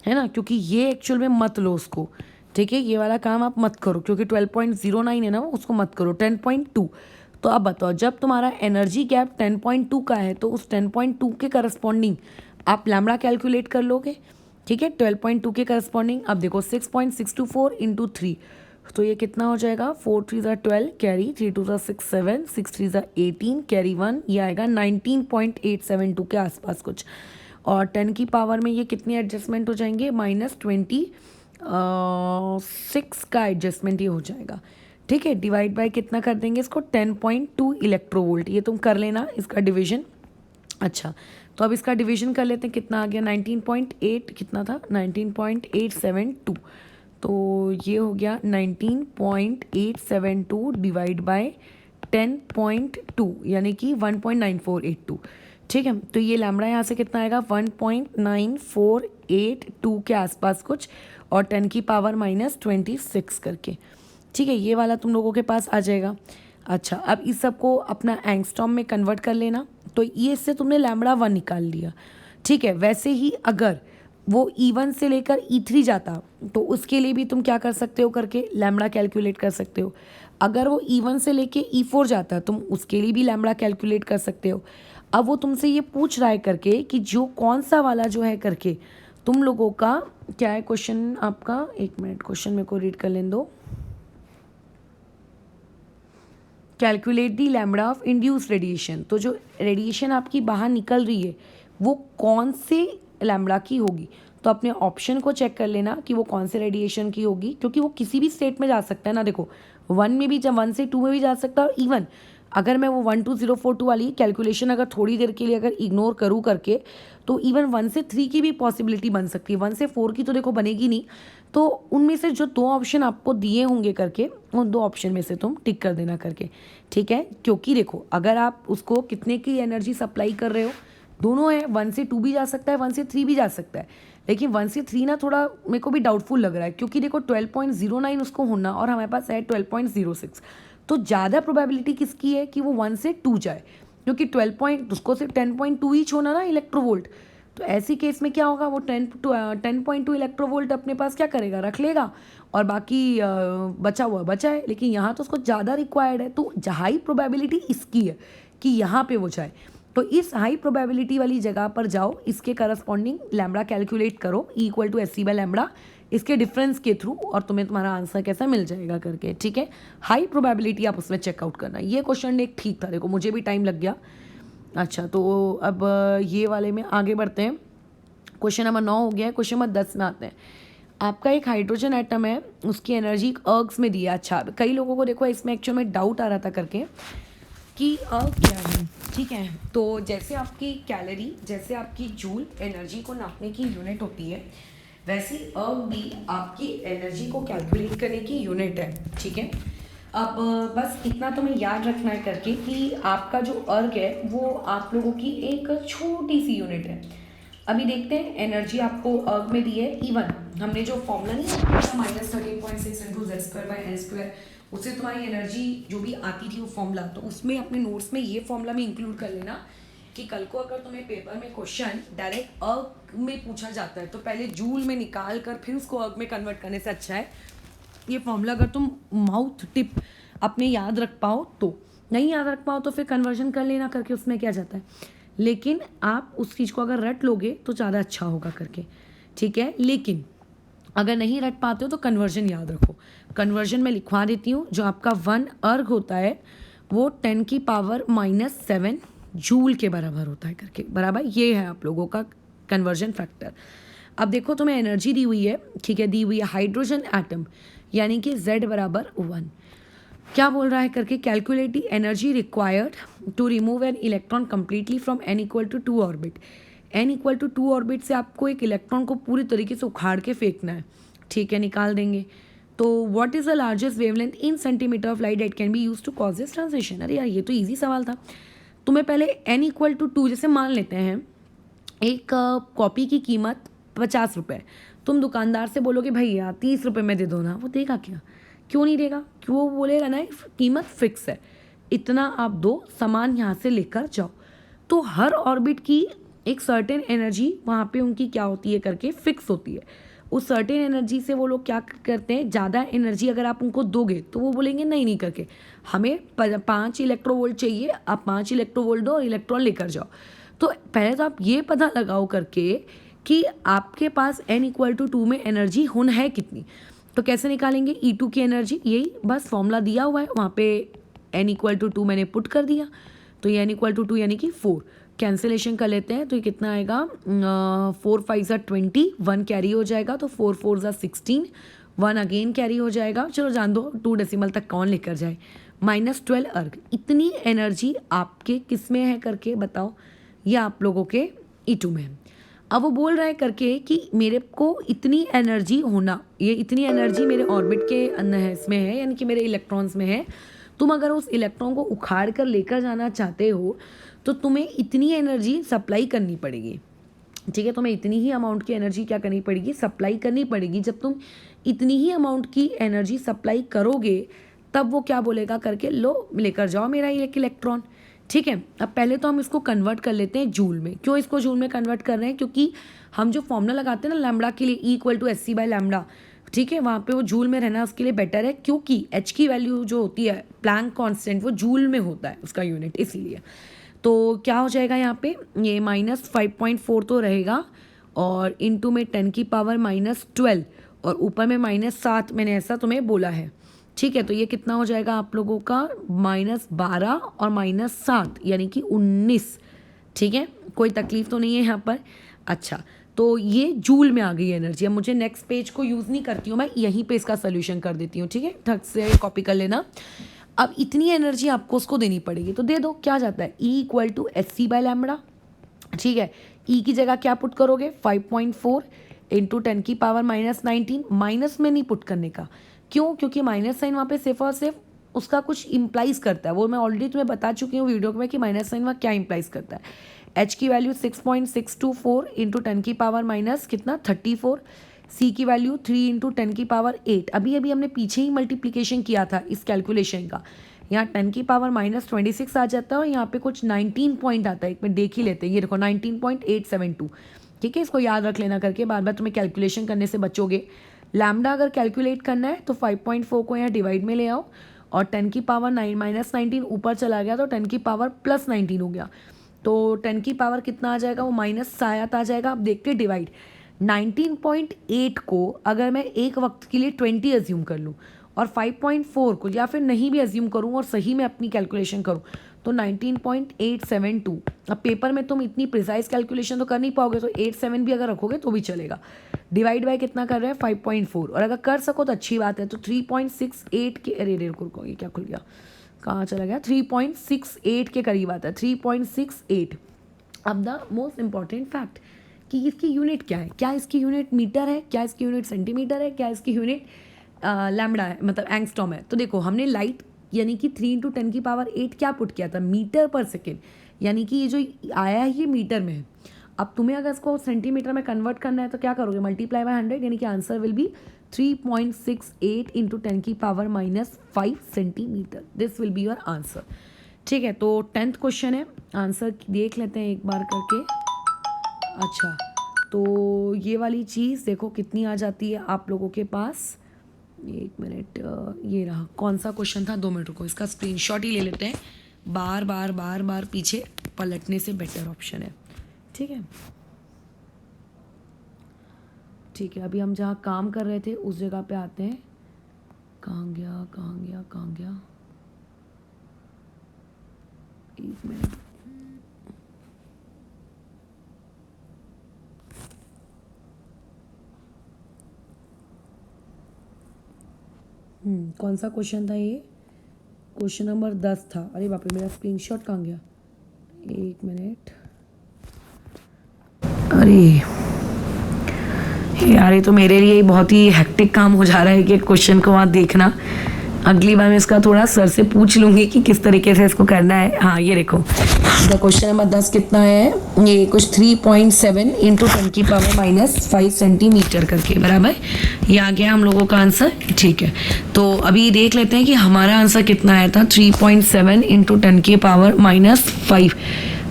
है ना, क्योंकि ये एक्चुअल में मत लो उसको, ठीक है, ये वाला काम आप मत करो क्योंकि 12.09 है ना, उसको मत करो 10.2, तो अब बताओ, जब तुम्हारा एनर्जी गैप 10.2 का है तो उस 10.2 के करस्पॉन्डिंग आप लैम्बडा कैलकुलेट कर लोगे, ठीक है। 12.2 के करस्पॉन्डिंग अब देखो 6.624 इंटू 3, तो ये कितना हो जाएगा, 4 3 ज़ा 12 कैरी, 3 2 ज़ा 6 7, 6 3 ज़ा 18 कैरी 1, ये आएगा 19.872 के आसपास कुछ। और 10 की पावर में ये कितने एडजस्टमेंट हो जाएंगे, -26 का एडजस्टमेंट ये हो जाएगा, ठीक है। डिवाइड बाय कितना कर देंगे इसको, 10.2 इलेक्ट्रोवोल्ट, ये तुम कर लेना इसका डिवीजन। अच्छा, तो अब इसका डिवीजन कर लेते हैं, कितना आ गया, 19.8 कितना था, 19.872, तो ये हो गया 19.872 डिवाइड बाय 10.2 यानी कि 1.9482, ठीक है। तो ये लैम्बडा यहाँ से कितना आएगा, 1.9482 के आसपास कुछ, और 10 की पावर -26 करके, ठीक है। ये वाला तुम लोगों के पास आ जाएगा। अच्छा, अब इस सब को अपना एंगस्ट्रॉम में कन्वर्ट कर लेना, तो ये इससे तुमने लैम्बडा 1 निकाल लिया, ठीक है। वैसे ही अगर वो E1 से लेकर E3 जाता तो उसके लिए भी तुम क्या कर सकते हो, करके लैम्बडा कैलकुलेट कर सकते हो। अगर वो E1 से लेके E4 जाता तुम उसके लिए भी लैम्बडा कैलकुलेट कर सकते हो। अब वो तुमसे ये पूछ रहा है करके कि जो कौन सा वाला जो है करके तुम लोगों का क्या है क्वेश्चन आपका, एक मिनट क्वेश्चन मेरे को रीड कर लेने दो। Calculate the lambda of induce radiation, तो जो रेडिएशन आपकी बाहर निकल रही है वो कौन से लैम्बडा की होगी, तो अपने ऑप्शन को चेक कर लेना कि वो कौन से रेडिएशन की होगी, क्योंकि वो किसी भी स्टेट में जा सकता है ना। देखो 1 में भी, जब 1 से 2 में भी जा सकता है, और इवन अगर मैं वो 12042 वाली कैलकुलेशन अगर थोड़ी देर के लिए अगर इग्नोर करूँ करके, तो इवन 1 से 3 की भी पॉसिबिलिटी बन सकती है। 1 से 4 की तो देखो बनेगी नहीं, तो उनमें से जो 2 ऑप्शन आपको दिए होंगे करके, उन 2 ऑप्शन में से तुम टिक कर देना करके, ठीक है। क्योंकि देखो अगर आप उसको कितने की एनर्जी सप्लाई कर रहे हो, दोनों है, 1 से 2 भी जा सकता है, 1 से 3 भी जा सकता है, लेकिन 1 से 3 ना थोड़ा मेरे को भी डाउटफुल लग रहा है, क्योंकि देखो 12.09 उसको होना और हमारे पास है 12.06, तो ज़्यादा प्रोबेबिलिटी किसकी है कि वो 1 से 2 जाए, क्योंकि 12 उसको सिर्फ 10.2 ही होना ना इलेक्ट्रोवोल्ट। तो ऐसी केस में क्या होगा, वो 10.2 इलेक्ट्रोवोल्ट अपने पास क्या करेगा, रख लेगा, और बाकी बचा हुआ बचा है। लेकिन यहाँ तो उसको ज़्यादा रिक्वायर्ड है, तो हाई प्रोबेबिलिटी इसकी है कि यहाँ पे वो जाए। तो इस हाई प्रोबेबिलिटी वाली जगह पर जाओ, इसके करस्पॉन्डिंग लैम्बडा कैलकुलेट करो, E=SC/लैम्बडा, इसके डिफरेंस के थ्रू, और तुम्हें तुम्हारा आंसर कैसा मिल जाएगा करके, ठीक है। हाई प्रोबेबिलिटी आप उसमें चेकआउट करना। ये क्वेश्चन एक ठीक था, देखो मुझे भी टाइम लग गया। अच्छा, तो अब ये वाले में आगे बढ़ते हैं। क्वेश्चन नंबर 9 हो गया है। क्वेश्चन नंबर 10 में आते हैं। आपका एक हाइड्रोजन एटम है, उसकी एनर्जी अर्ग्स में दी है। अच्छा, कई लोगों को देखो इसमें एक्चुअल में डाउट आ रहा था करके कि अर्ग क्या है, ठीक है। तो जैसे आपकी कैलोरी, जैसे आपकी जूल एनर्जी को नापने की यूनिट होती है, वैसे अर्ग भी आपकी एनर्जी को कैलकुलेट करने की यूनिट है, ठीक है। अब बस इतना तुम्हें याद रखना है करके कि आपका जो अर्ग है वो आप लोगों की एक छोटी सी यूनिट है। अभी देखते हैं एनर्जी आपको अर्ग में दी है E1, हमने जो फॉर्मूला नहीं -13.6 इंटू Z²/N², उससे तुम्हारी एनर्जी जो भी आती थी वो फॉर्मूला, तो उसमें अपने नोट्स में ये फॉर्मूला भी इंक्लूड कर लेना कि कल को अगर तुम्हें पेपर में क्वेश्चन डायरेक्ट अर्ग में पूछा जाता है तो पहले जूल में निकाल कर फिर उसको अर्ग में कन्वर्ट करने से अच्छा है ये फॉर्मूला अगर तुम माउथ टिप अपने याद रख पाओ तो। नहीं याद रख पाओ तो फिर कन्वर्जन कर लेना करके, उसमें क्या जाता है, लेकिन आप उस चीज़ को अगर रट लोगे तो ज़्यादा अच्छा होगा करके, ठीक है। लेकिन अगर नहीं रट पाते हो तो कन्वर्जन याद रखो। कन्वर्जन में लिखवा देती हूँ, जो आपका 1 अर्ग होता है वो 10 की पावर -7 जूल के बराबर होता है करके, बराबर। ये है आप लोगों का कन्वर्जन फैक्टर। अब देखो तुम्हें एनर्जी दी हुई है, ठीक है, दी हुई है हाइड्रोजन एटम, यानी कि Z = 1। क्या बोल रहा है करके, calculate the energy required to remove an electron completely from n = 2 orbit. n = 2 orbit से आपको एक इलेक्ट्रॉन को पूरी तरीके से उखाड़ के फेंकना है, ठीक है, निकाल देंगे। तो what is the largest wavelength in centimetre of light that can be use to cause this transition. अरे यार ये तो ईजी सवाल था। तुम्हें पहले n = 2, जैसे मान लेते हैं एक कॉपी की कीमत 50 रुपये, तुम दुकानदार से बोलोगे भैया 30 रुपये में दे दो ना, वो देगा क्या, क्यों नहीं देगा, क्यों, वो बोलेगा ना कीमत फिक्स है, इतना आप दो, सामान यहाँ से लेकर जाओ। तो हर ऑर्बिट की एक सर्टेन एनर्जी वहाँ पे उनकी क्या होती है करके फिक्स होती है, उस सर्टेन एनर्जी से वो लोग क्या करते हैं, ज़्यादा एनर्जी अगर आप उनको दोगे तो वो बोलेंगे नहीं करके हमें 5 इलेक्ट्रोवोल्ट चाहिए, आप 5 इलेक्ट्रोवोल्ट दो और इलेक्ट्रॉन लेकर जाओ। तो पहले तो आप ये पता लगाओ करके कि आपके पास n=2 में एनर्जी होना है कितनी। तो कैसे निकालेंगे E2 की एनर्जी, यही बस फॉर्मूला दिया हुआ है, वहाँ पे n=2 मैंने पुट कर दिया, तो ये n=2 यानी कि 4 कैंसिलेशन कर लेते हैं। तो ये कितना आएगा, 4 5 20, 1 कैरी हो जाएगा, तो 4 4 16, 1 अगेन कैरी हो जाएगा। चलो जान दो 2 डेसिमल तक कौन लेकर जाए, -12 अर्ग। इतनी एनर्जी आपके किस में है करके बताओ, ये आप लोगों के E2 में है। अब वो बोल रहा है करके कि मेरे को इतनी एनर्जी होना, ये इतनी एनर्जी मेरे ऑर्बिट के अंदर है, इसमें है, यानी कि मेरे इलेक्ट्रॉन्स में है। तुम अगर उस इलेक्ट्रॉन को उखाड़ कर लेकर जाना चाहते हो तो तुम्हें इतनी एनर्जी सप्लाई करनी पड़ेगी, ठीक है। तुम्हें इतनी ही अमाउंट की एनर्जी क्या करनी पड़ेगी, सप्लाई करनी पड़ेगी। जब तुम इतनी ही अमाउंट की एनर्जी सप्लाई करोगे तब वो क्या बोलेगा करके, लो लेकर जाओ मेरा एक इलेक्ट्रॉन, ठीक है। अब पहले तो हम इसको कन्वर्ट कर लेते हैं जूल में। क्यों इसको जूल में कन्वर्ट कर रहे हैं, क्योंकि हम जो फॉर्मूला लगाते हैं ना लैम्बडा के लिए, E=hc/λ, ठीक है, वहाँ पे वो जूल में रहना उसके लिए बेटर है, क्योंकि h की वैल्यू जो होती है प्लैंक कांस्टेंट वो जूल में होता है उसका यूनिट, इसीलिए। तो क्या हो जाएगा यहाँ पे, ये -5.4 तो रहेगा और इनटू में 10⁻⁻12 और ऊपर में -7, मैंने ऐसा तुम्हें बोला है, ठीक है। तो ये कितना हो जाएगा आप लोगों का, -12 और -7 यानी कि 19, ठीक है। कोई तकलीफ तो नहीं है यहाँ पर। अच्छा, तो ये जूल में आ गई एनर्जी। अब मुझे नेक्स्ट पेज को यूज़ नहीं करती हूँ मैं, यहीं पे इसका सोल्यूशन कर देती हूँ, ठीक है। ठग से कॉपी कर लेना। अब इतनी एनर्जी आपको उसको देनी पड़ेगी, तो दे दो। क्या जाता है, E=hc/λ, ठीक है। E की जगह क्या पुट करोगे, 5.4 × 10⁻⁻19, माइनस में नहीं पुट करने का। क्यों, क्योंकि माइनस साइन वहाँ पे सिर्फ और सिर्फ उसका कुछ इम्प्लाइज करता है, वो मैं ऑलरेडी तुम्हें बता चुकी हूँ वीडियो में कि माइनस साइन वहाँ क्या इम्प्लाइज करता है। H की वैल्यू 6.624 × 10⁻⁻ कितना 34, C की वैल्यू 3 × 10⁸। अभी हमने पीछे ही मल्टीप्लिकेशन किया था इस कैलकुलेशन का, यहाँ 10⁻26 आ जाता है और यहाँ पे कुछ 19 पॉइंट आता है, एक मिनट देख ही लेते हैं। ये देखो 19.872, ठीक है। इसको याद रख लेना करके, बार बार तुम्हें कैलकुलेशन करने से बचोगे। लैम्डा अगर कैलकुलेट करना है तो 5.4 को यहाँ डिवाइड में ले आओ और 10⁻⁻19 ऊपर चला गया तो 10⁻+19 हो गया, तो 10 की पावर कितना आ जाएगा, वो माइनस सायात आ जाएगा। अब देखते डिवाइड 19.8 को अगर मैं एक वक्त के लिए 20 अज्यूम कर लूँ और 5.4 को या फिर नहीं भी अज्यूम करूँ और सही में अपनी कैलकुलेशन करूँ तो 19.872। अब पेपर में तुम इतनी प्रिसाइज कैलकुलेशन तो कर नहीं पाओगे, तो 87 भी अगर रखोगे तो भी चलेगा। डिवाइड बाय कितना कर रहे हैं, 5.4, और अगर कर सको तो अच्छी बात है। तो 3.68 के, अरे ये क्या खुल गया, कहाँ चला गया, 3.68 के करीब आता है, 3.68। अब द मोस्ट इम्पॉर्टेंट फैक्ट कि इसकी यूनिट क्या है, क्या इसकी यूनिट मीटर है, क्या इसकी यूनिट सेंटीमीटर है, क्या इसकी यूनिट लैम्बडा है, मतलब एंगस्ट्रॉम है। तो देखो हमने लाइट यानी कि 3 × 10⁸ क्या पुट किया था, मीटर पर सेकेंड, यानी कि ये जो आया है ये मीटर में है। अब तुम्हें अगर इसको सेंटीमीटर में कन्वर्ट करना है तो क्या करोगे, मल्टीप्लाई बाय 100, यानी कि answer will be 3.68 × 10⁻⁻5 centimetre. This will be your answer, ठीक है। तो 10th क्वेश्चन है, आंसर देख लेते हैं एक बार करके। अच्छा, तो ये वाली चीज़ देखो कितनी आ जाती है आप लोगों के पास, एक मिनट, ये रहा। कौन सा क्वेश्चन था, 2 मिनट रुको, इसका स्क्रीनशॉट ही ले लेते हैं। बार बार पीछे पलटने से बेटर ऑप्शन है, ठीक है। ठीक है, अभी हम जहाँ काम कर रहे थे उस जगह पे आते हैं। कहाँ गया, एक मिनट। कौन सा क्वेश्चन था ये, क्वेश्चन नंबर 10 था। अरे बाप रे, मेरा स्क्रीनशॉट कहाँ गया, एक मिनट। अरे यार, ये तो मेरे लिए बहुत ही हेक्टिक काम हो जा रहा है कि क्वेश्चन को वहाँ देखना। अगली बार मैं इसका थोड़ा सर से पूछ लूँगी कि किस तरीके से इसको करना है। हाँ, ये देखो क्वेश्चन नंबर 10 कितना है, ये कुछ 3.7 × 10⁻⁻5 सेंटीमीटर करके, बराबर। ये आ गया हम लोगों का आंसर, ठीक है। तो अभी देख लेते हैं कि हमारा आंसर कितना आया था, 3.7 × 10⁻⁻5।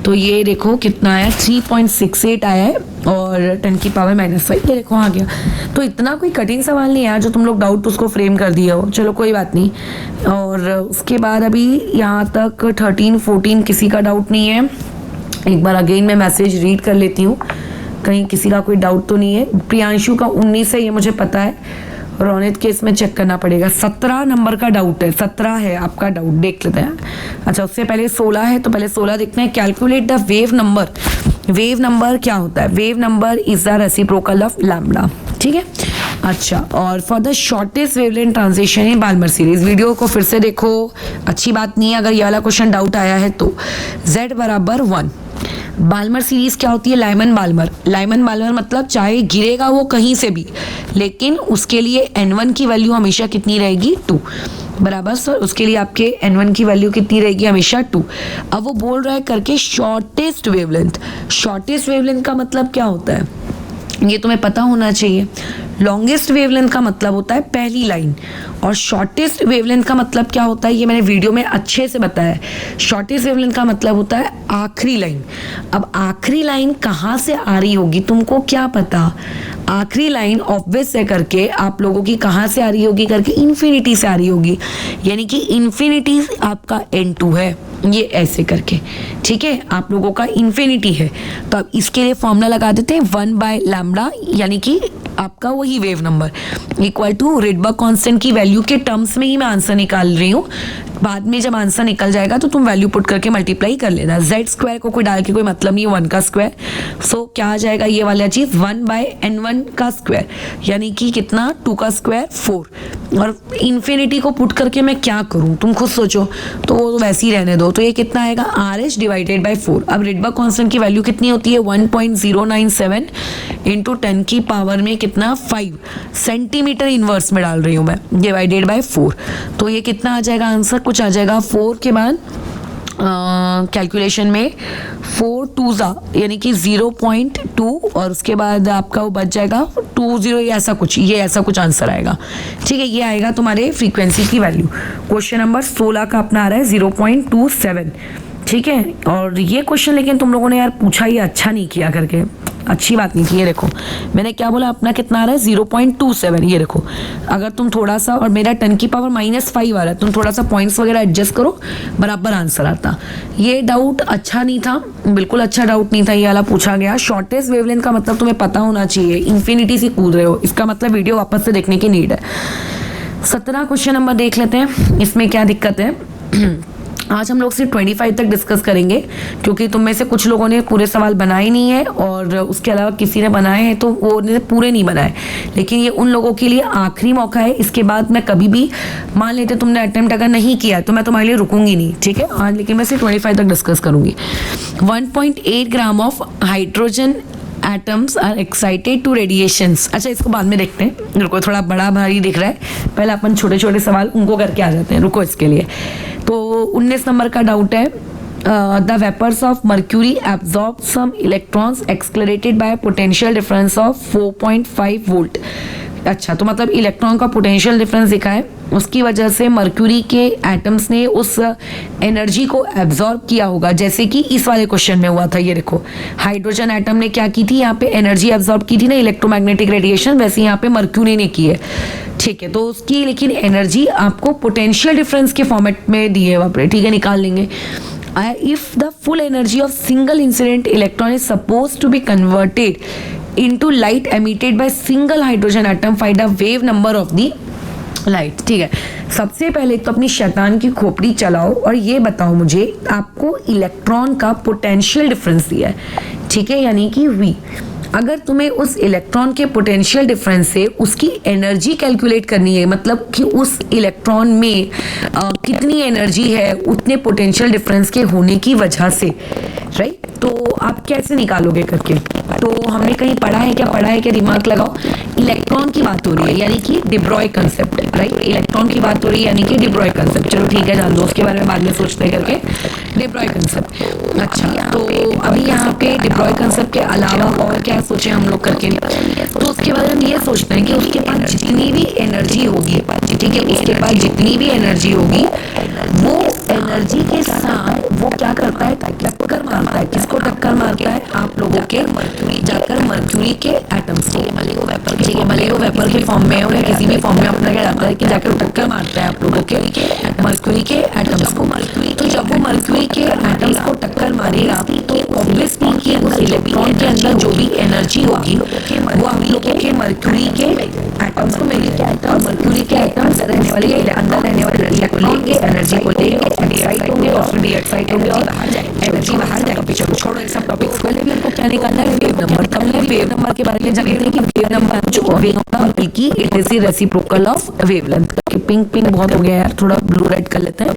तो ये देखो कितना आया, 3.68 आया है और 10 की पावर -5 ये देखो आ गया। तो इतना कोई कठिन सवाल नहीं है जो तुम लोग डाउट उसको फ्रेम कर दिया हो, चलो कोई बात नहीं। और उसके बाद अभी यहाँ तक 13 14 किसी का डाउट नहीं है। एक बार अगेन मैं मैसेज रीड कर लेती हूँ, कहीं किसी का कोई डाउट तो नहीं है। प्रियांशु का 19 है ये मुझे पता है, रोनित के इसमें चेक करना पड़ेगा। 17 नंबर का डाउट है, 17 है आपका डाउट, देख लेते हैं। अच्छा उससे पहले 16 है, तो पहले 16 देखते हैं। Calculate the wave number. Wave number क्या होता है? Wave number is the reciprocal of lambda, ठीक है। अच्छा, और for the shortest wavelength transition in Balmer series, video को फिर से देखो, अच्छी बात नहीं है अगर ये वाला क्वेश्चन डाउट आया है तो। Z बराबर 1। बाल्मर सीरीज क्या होती है? Lyman Balmer. लाइमन बाल्मर मतलब चाहे गिरेगा वो कहीं से भी, लेकिन उसके लिए n1 की वैल्यू हमेशा कितनी रहेगी? 2 बराबर सर। उसके लिए आपके n1 की वैल्यू कितनी रहेगी? हमेशा 2। अब वो बोल रहा है करके शॉर्टेस्ट वेवलेंथ। शॉर्टेस्ट वेवलेंथ का मतलब क्या होता है ये तुम्हें पता होना चाहिए। लॉन्गेस्ट वेवलेंथ का मतलब होता है पहली लाइन, और शॉर्टेस्ट वेवलेंथ का मतलब क्या होता है ये मैंने वीडियो में अच्छे से बताया है। शॉर्टेस्ट वेवलेंथ का मतलब होता है आखिरी लाइन। अब आखिरी लाइन कहाँ से आ रही होगी तुमको क्या पता? आखिरी लाइन ऑब्वियस है करके आप लोगों की कहाँ से आ रही होगी करके? इन्फिनिटी से आ रही होगी, यानी कि इन्फिनिटी आपका n2 है, ये ऐसे करके, ठीक है। आप लोगों का इन्फिनिटी है, तो अब इसके लिए फॉर्मूला लगा देते हैं 1/λ, यानी कि आपका वही wave number equal to Rydberg constant की वैल्यू के टर्म्स में ही मैं आंसर निकाल रही हूँ। बाद में जब आंसर निकल जाएगा तो तुम वैल्यू पुट करके मल्टीप्लाई कर लेना। z² को कोई डाल के कोई मतलब नहीं है, 1 का स्क्वायर। सो क्या आ जाएगा ये वाला चीज? 1/n1 का स्क्वायर, यानी कि कितना? 2 का स्क्वायर 4। और इन्फिनिटी को पुट करके मैं क्या करूं तुम खुद सोचो, तो वो वैसे ही रहने दो। तो ये कितना आएगा? RH divided by 4। अब रिडबर्ग कांस्टेंट की वैल्यू कितनी होती है? 1.097 इंटू 10 की पावर में कितना? 5 सेंटीमीटर इनवर्स में डाल रही हूँ मैं, डिवाइडेड बाई 4। तो ये कितना आ जाएगा आंसर? कुछ आ जाएगा 4 के बाद कैलकुलेशन में 4 2 यानी कि 0.2, और उसके बाद आपका वो बच जाएगा 20, ये ऐसा कुछ आंसर आएगा, ठीक है। ये आएगा तुम्हारे फ्रीक्वेंसी की वैल्यू। क्वेश्चन नंबर 16 का अपना आ रहा है 0.27, ठीक है। और ये क्वेश्चन लेकिन तुम लोगों ने यार पूछा ये अच्छा नहीं किया करके, अच्छी बात नहीं की। ये देखो मैंने क्या बोला, अपना कितना आ रहा है? 0.27। ये देखो अगर तुम थोड़ा सा, और मेरा 10 की पावर -5 आ रहा है, तुम थोड़ा सा पॉइंट्स वगैरह एडजस्ट करो, बराबर आंसर आता। ये डाउट अच्छा नहीं था, बिल्कुल अच्छा डाउट नहीं था ये वाला पूछा गया। शॉर्टेस्ट वेवलेंथ का मतलब तुम्हें पता होना चाहिए, इन्फिनिटी से कूद रहे हो, इसका मतलब वीडियो वापस से देखने की नीड है। 17 क्वेश्चन नंबर देख लेते हैं, इसमें क्या दिक्कत है। आज हम लोग सिर्फ 25 तक डिस्कस करेंगे, क्योंकि तुम में से कुछ लोगों ने पूरे सवाल बनाए नहीं है, और उसके अलावा किसी ने बनाए हैं तो वो पूरे नहीं बनाए। लेकिन ये उन लोगों के लिए आखिरी मौका है। इसके बाद मैं कभी भी, मान लेते तुमने अटेम्प्ट अगर नहीं किया तो मैं तुम्हारे लिए रुकूंगी नहीं, ठीक है। आज लेकिन मैं सिर्फ 25 तक डिस्कस करूंगी। 1.8 gram of hydrogen atoms are excited to radiations. अच्छा इसको बाद में देखते हैं, रुको, थोड़ा बड़ा भारी दिख रहा है, पहले अपन छोटे छोटे सवाल उनको करके आ जाते हैं, रुको इसके लिए। तो 19 नंबर का डाउट है, the vapours of mercury absorb some electrons accelerated by potential difference of 4.5 volt. अच्छा तो मतलब इलेक्ट्रॉन का पोटेंशियल डिफरेंस दिखा है, उसकी वजह से मर्क्यूरी के एटम्स ने उस एनर्जी को एब्जॉर्ब किया होगा, जैसे कि इस वाले क्वेश्चन में हुआ था। ये देखो हाइड्रोजन एटम ने क्या की थी, यहाँ पे एनर्जी एब्जॉर्ब की थी ना, इलेक्ट्रोमैग्नेटिक रेडिएशन, वैसे यहाँ पे मर्क्यूरी ने की है, ठीक है। तो उसकी लेकिन एनर्जी आपको पोटेंशियल डिफरेंस के फॉर्मेट में दी है वहाँ पे, ठीक है, निकाल लेंगे। If the full energy of single incident electron is supposed to be converted into light emitted by single hydrogen atom, find the wave number of the light। ठीक है, सबसे पहले तो अपनी शैतान की खोपड़ी चलाओ और ये बताओ मुझे, आपको इलेक्ट्रॉन का पोटेंशियल डिफरेंस दिया है, ठीक है, यानी कि V। अगर तुम्हें उस इलेक्ट्रॉन के पोटेंशियल डिफरेंस से उसकी एनर्जी कैलकुलेट करनी है, मतलब कि उस इलेक्ट्रॉन में कितनी एनर्जी है उतने पोटेंशियल डिफरेंस के होने की वजह से, राइट, तो आप कैसे निकालोगे करके। तो हमने कहीं पढ़ा है क्या, दिमाग लगाओ। इलेक्ट्रॉन की बात हो रही है यानी कि day Broglie concept, right, electron की बात हो रही है यानी कि डे ब्रॉय कंसेप्ट। चलो ठीक है, जान दो, उसके बारे में बाद में सोचते हैं करके, डे ब्रॉय कंसेप्ट। अच्छा, तो अभी यहाँ पे डे ब्रॉय कंसेप्ट के अलावा और क्या सोचे हम लोग करके, तो उसके बाद हम ये सोचते हैं कि उसके पास जितनी भी एनर्जी होगी, ठीक है, उसके पास जितनी भी एनर्जी होगी वो एनर्जी के साथ वो क्या करता है, टक्कर मारता है। किसको टक्कर मारता है? आप लोगों के जाकर मर्क्यूरी के एटम्स को, मलेगो वेपर के फॉर्म में या किसी भी फॉर्म में अपना क्या जाता है कि जाकर टक्कर मारता है आप लोगों के मर्क्यूरी के एटम्स को। तो जब वो मर्क्यूरी के एटम्स को टक्कर मारेगा तो ऑब्वियसली कि उस इलेक्ट्रॉन के अंदर जो भी एनर्जी होगी वो आप लोगों के मर्क्यूरी के एटम्स को मिलेगी। और मर्क्यूरी के एटम्स रहने वाले अंदर रहने वाले इलेक्ट्रॉन की एनर्जी को लेंगे, एक्साइट होंगे और फिर डीएक्साइट होंगे और एनर्जी बाहर जाएगा। पीछे छोड़ो इन सब टॉपिक्स को, लेकिन हमको क्या निकालना है? Wave number. तब हमने वेव नंबर के बारे में जानते हैं कि वेव नंबर जो वेव नंबर बल्कि it is the reciprocal of wavelength. Pink pink बहुत हो गया यार, थोड़ा ब्लू रेड कर लेते हैं।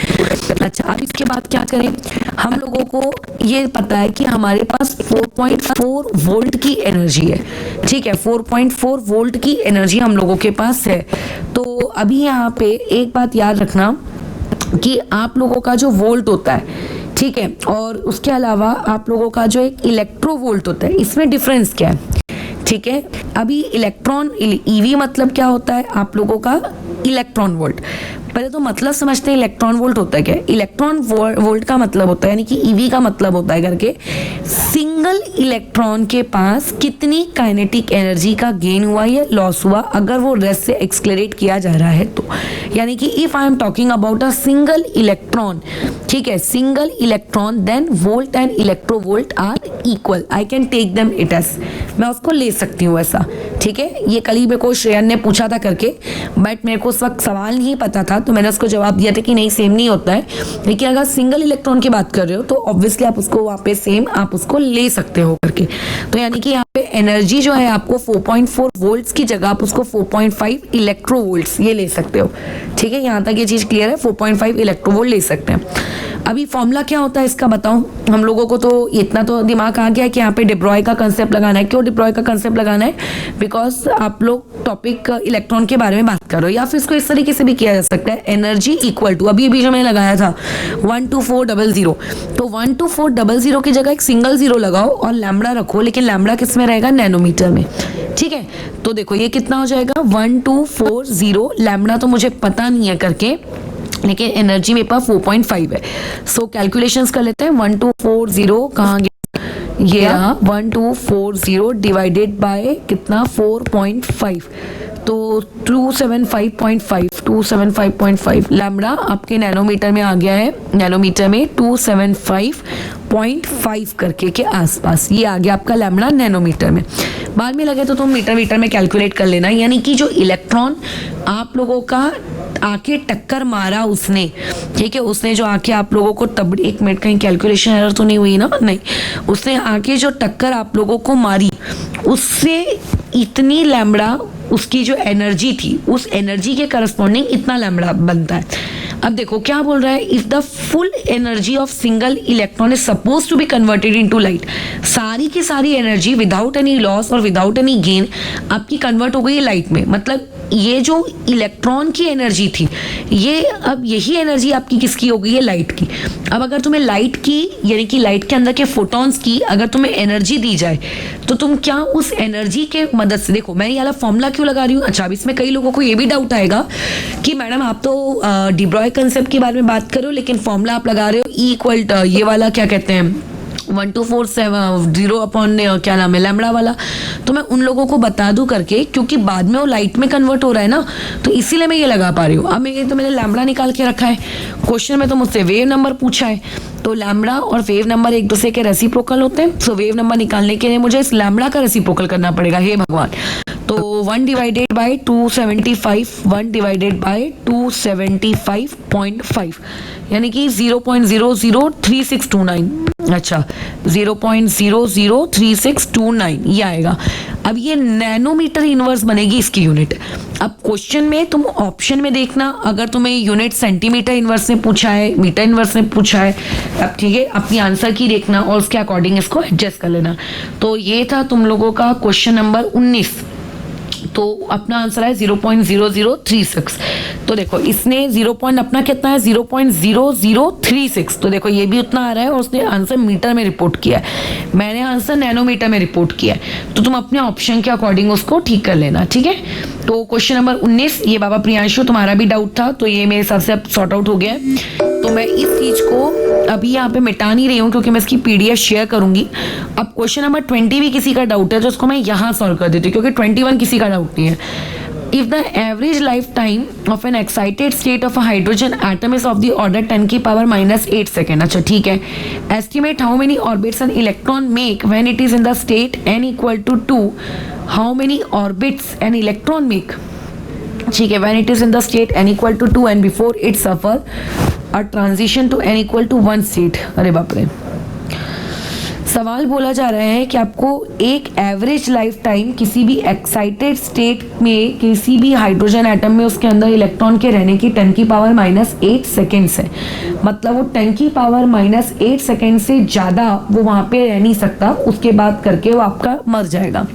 अच्छा, अब इसके बाद क्या करें? हम लोगों को ये पता है कि हमारे पास 4.4 वोल्ट की एनर्जी है, ठीक है, 4.4 वोल्ट की एनर्जी हम लोगों के पास है। तो अभी यहाँ पे एक बात याद रखना कि आप लोगों का जो वोल्ट होता है, ठीक है, और उसके अलावा आप लोगों का जो एक इलेक्ट्रोवोल्ट होता है, इसमें डिफरेंस क्या है? ठीक है, अभी इलेक्ट्रॉन ईवी मतलब क्या होता है आप लोगों का? Electron volt. पहले तो मतलब समझते हैं इलेक्ट्रॉन वोल्ट होता है क्या। इलेक्ट्रॉन वोल्ट का मतलब होता है, यानी कि ईवी का मतलब होता है करके सिंगल इलेक्ट्रॉन के पास कितनी काइनेटिक एनर्जी का गेन हुआ या लॉस हुआ अगर वो रेस्ट से एक्सक्लेरेट किया जा रहा है तो। यानी कि if I am talking about a single electron, ठीक है, single electron, then volt and electrovolt are equal. I can take them it as, मैं उसको ले सकती हूँ ऐसा, ठीक है। ये कल ही मेरे को श्रेयन ने पूछा था करके, बट मेरे को उस वक्त सवाल नहीं पता था तो मैंने उसको जवाब दिया था कि नहीं सेम नहीं होता है, लेकिन अगर सिंगल इलेक्ट्रॉन की बात कर रहे हो तो ऑब्वियसली आप उसको वहाँ पे सेम आप उसको ले सकते हो करके। तो यानी कि यहाँ पे एनर्जी जो है आपको 4.4 वोल्ट्स की जगह आप उसको 4.5 इलेक्ट्रोवोल्ट्स ये ले सकते हो, ठीक है। यहाँ तक ये चीज़ क्लियर है, 4.5 इलेक्ट्रोवोल्ट ले सकते हैं। अभी फॉर्मूला क्या होता है इसका बताओ हम लोगों को। तो इतना तो दिमाग आ गया है कि यहाँ पे डिब्रॉय का कंसेप्ट लगाना है। क्यों डिब्रॉय का कंसेप्ट लगाना है? बिकॉज आप लोग टॉपिक इलेक्ट्रॉन के बारे में बात करो, या फिर इसको इस तरीके से भी किया जा सकता है, एनर्जी इक्वल टू, अभी जो मैंने लगाया था 12400, तो 12400 की जगह एक सिंगल जीरो लगाओ और लैम्बडा रखो, लेकिन लैम्बडा किस में रहेगा? नैनोमीटर में, ठीक है। तो देखो ये कितना हो जाएगा? 1240, लैम्बडा तो मुझे पता नहीं है करके, लेकिन एनर्जी मेरे पास 4.5 है। सो कैलकुलेशंस कर लेते हैं। 1240 कहाँ गया? ये रहा 1240 डिवाइडेड बाय कितना? 4.5, तो 275.5 लैम्बडा आपके नैनोमीटर में आ गया है। नैनोमीटर में 275.5 करके के आसपास ये आ गया आपका लैम्बडा नैनोमीटर में। बाद में लगे तो तुम मीटर में कैलकुलेट कर लेना। यानी कि जो इलेक्ट्रॉन आप लोगों का आके टक्कर मारा उसने, ठीक है, उसने जो आके आप लोगों को तब, एक मिनट कहीं कैलकुलेशन एरर तो नहीं हुई ना? नहीं, उसने आके जो टक्कर आप लोगों को मारी उससे इतनी लैम्बडा, उसकी जो एनर्जी थी उस एनर्जी के करस्पॉन्डिंग इतना लैम्बडा बनता है। अब देखो क्या बोल रहा है, if the full energy of single electron is suppose to be converted into light, सारी की सारी एनर्जी विदाउट एनी लॉस और विदाउट एनी गेन आपकी कन्वर्ट हो गई है लाइट में। मतलब ये जो इलेक्ट्रॉन की एनर्जी थी, ये अब यही एनर्जी आपकी किसकी हो गई है? लाइट की। अब अगर तुम्हें लाइट की, यानी कि लाइट के अंदर के फोटॉन्स की अगर तुम्हें एनर्जी दी जाए तो तुम क्या उस एनर्जी के मदद से, देखो मैं ये वाला फॉर्मूला क्यों लगा रही हूँ। अच्छा, अब इसमें कई लोगों को ये भी डाउट आएगा कि मैडम आप तो डिब्रॉय कंसेप्ट के बारे में बात करो लेकिन फॉर्मूला आप लगा रहे हो ई इक्वल ये वाला क्या कहते हैं 1240 अपॉन क्या नाम है लैम्बडा वाला। तो मैं उन लोगों को बता दूं करके, क्योंकि बाद में वो लाइट में कन्वर्ट हो रहा है ना, तो इसीलिए मैं ये लगा पा रही हूँ। अब मैंने लैम्बडा निकाल के रखा है। क्वेश्चन में तो मुझसे वेव नंबर पूछा है, तो लैम्बडा और वेव नंबर एक दूसरे के रेसिप्रोकल होते हैं। सो वेव नंबर निकालने के लिए मुझे इस लैम्बडा का रेसिप्रोकल करना पड़ेगा। हे भगवान, तो 1 डिवाइडेड बाय 275, 1 डिवाइडेड बाय 275.5 यानी कि 0.003629। अच्छा, 0.003629 ये आएगा। अब ये नैनोमीटर इनवर्स बनेगी इसकी यूनिट। अब क्वेश्चन में तुम ऑप्शन में देखना, अगर तुम्हें यूनिट सेंटीमीटर इनवर्स में पूछा है, मीटर इनवर्स में पूछा है, अब ठीक है अपनी आंसर की देखना और उसके अकॉर्डिंग इसको एडजस्ट कर लेना। तो ये था तुम लोगों का क्वेश्चन नंबर 19। तो अपना आंसर है 0.0036। तो देखो इसने 0 पॉइंट अपना कितना है 0.0036, तो देखो ये भी उतना आ रहा है और उसने आंसर मीटर में रिपोर्ट किया है, मैंने आंसर नैनोमीटर में रिपोर्ट किया है। तो तुम अपने ऑप्शन के अकॉर्डिंग उसको ठीक कर लेना, ठीक है। तो क्वेश्चन नंबर 19 ये बाबा प्रियांशु तुम्हारा भी डाउट था, तो ये मेरे हिसाब से अब सॉर्ट आउट हो गया है। तो मैं इस चीज को अभी यहाँ पे मिटा नहीं रही हूँ क्योंकि मैं इसकी पीडीएफ शेयर करूंगी। अब क्वेश्चन नंबर 20 भी किसी का डाउट है तो उसको मैं यहाँ सॉल्व कर देती हूँ, क्योंकि 21 किसी का डाउट नहीं है। If the average life time of an excited state of a hydrogen atom is of the order 10 की पावर -8 सेकेंड। अच्छा ठीक है। Estimate how many orbits an electron make when it is in the state n = 2। How many orbits an electron make, ठीक है, when it is in the state n = 2 and before it suffer a transition to n = 1 state. अरे बाप रे। सवाल बोला जा रहा है कि आपको एक एवरेज लाइफ टाइम किसी भी एक्साइटेड स्टेट में किसी भी हाइड्रोजन एटम में उसके अंदर इलेक्ट्रॉन के रहने की 10 की पावर -8 सेकेंड्स है। मतलब वो 10 की पावर -8 सेकेंड से ज़्यादा वो वहाँ पे रह नहीं सकता, उसके बाद करके वो आपका मर जाएगा।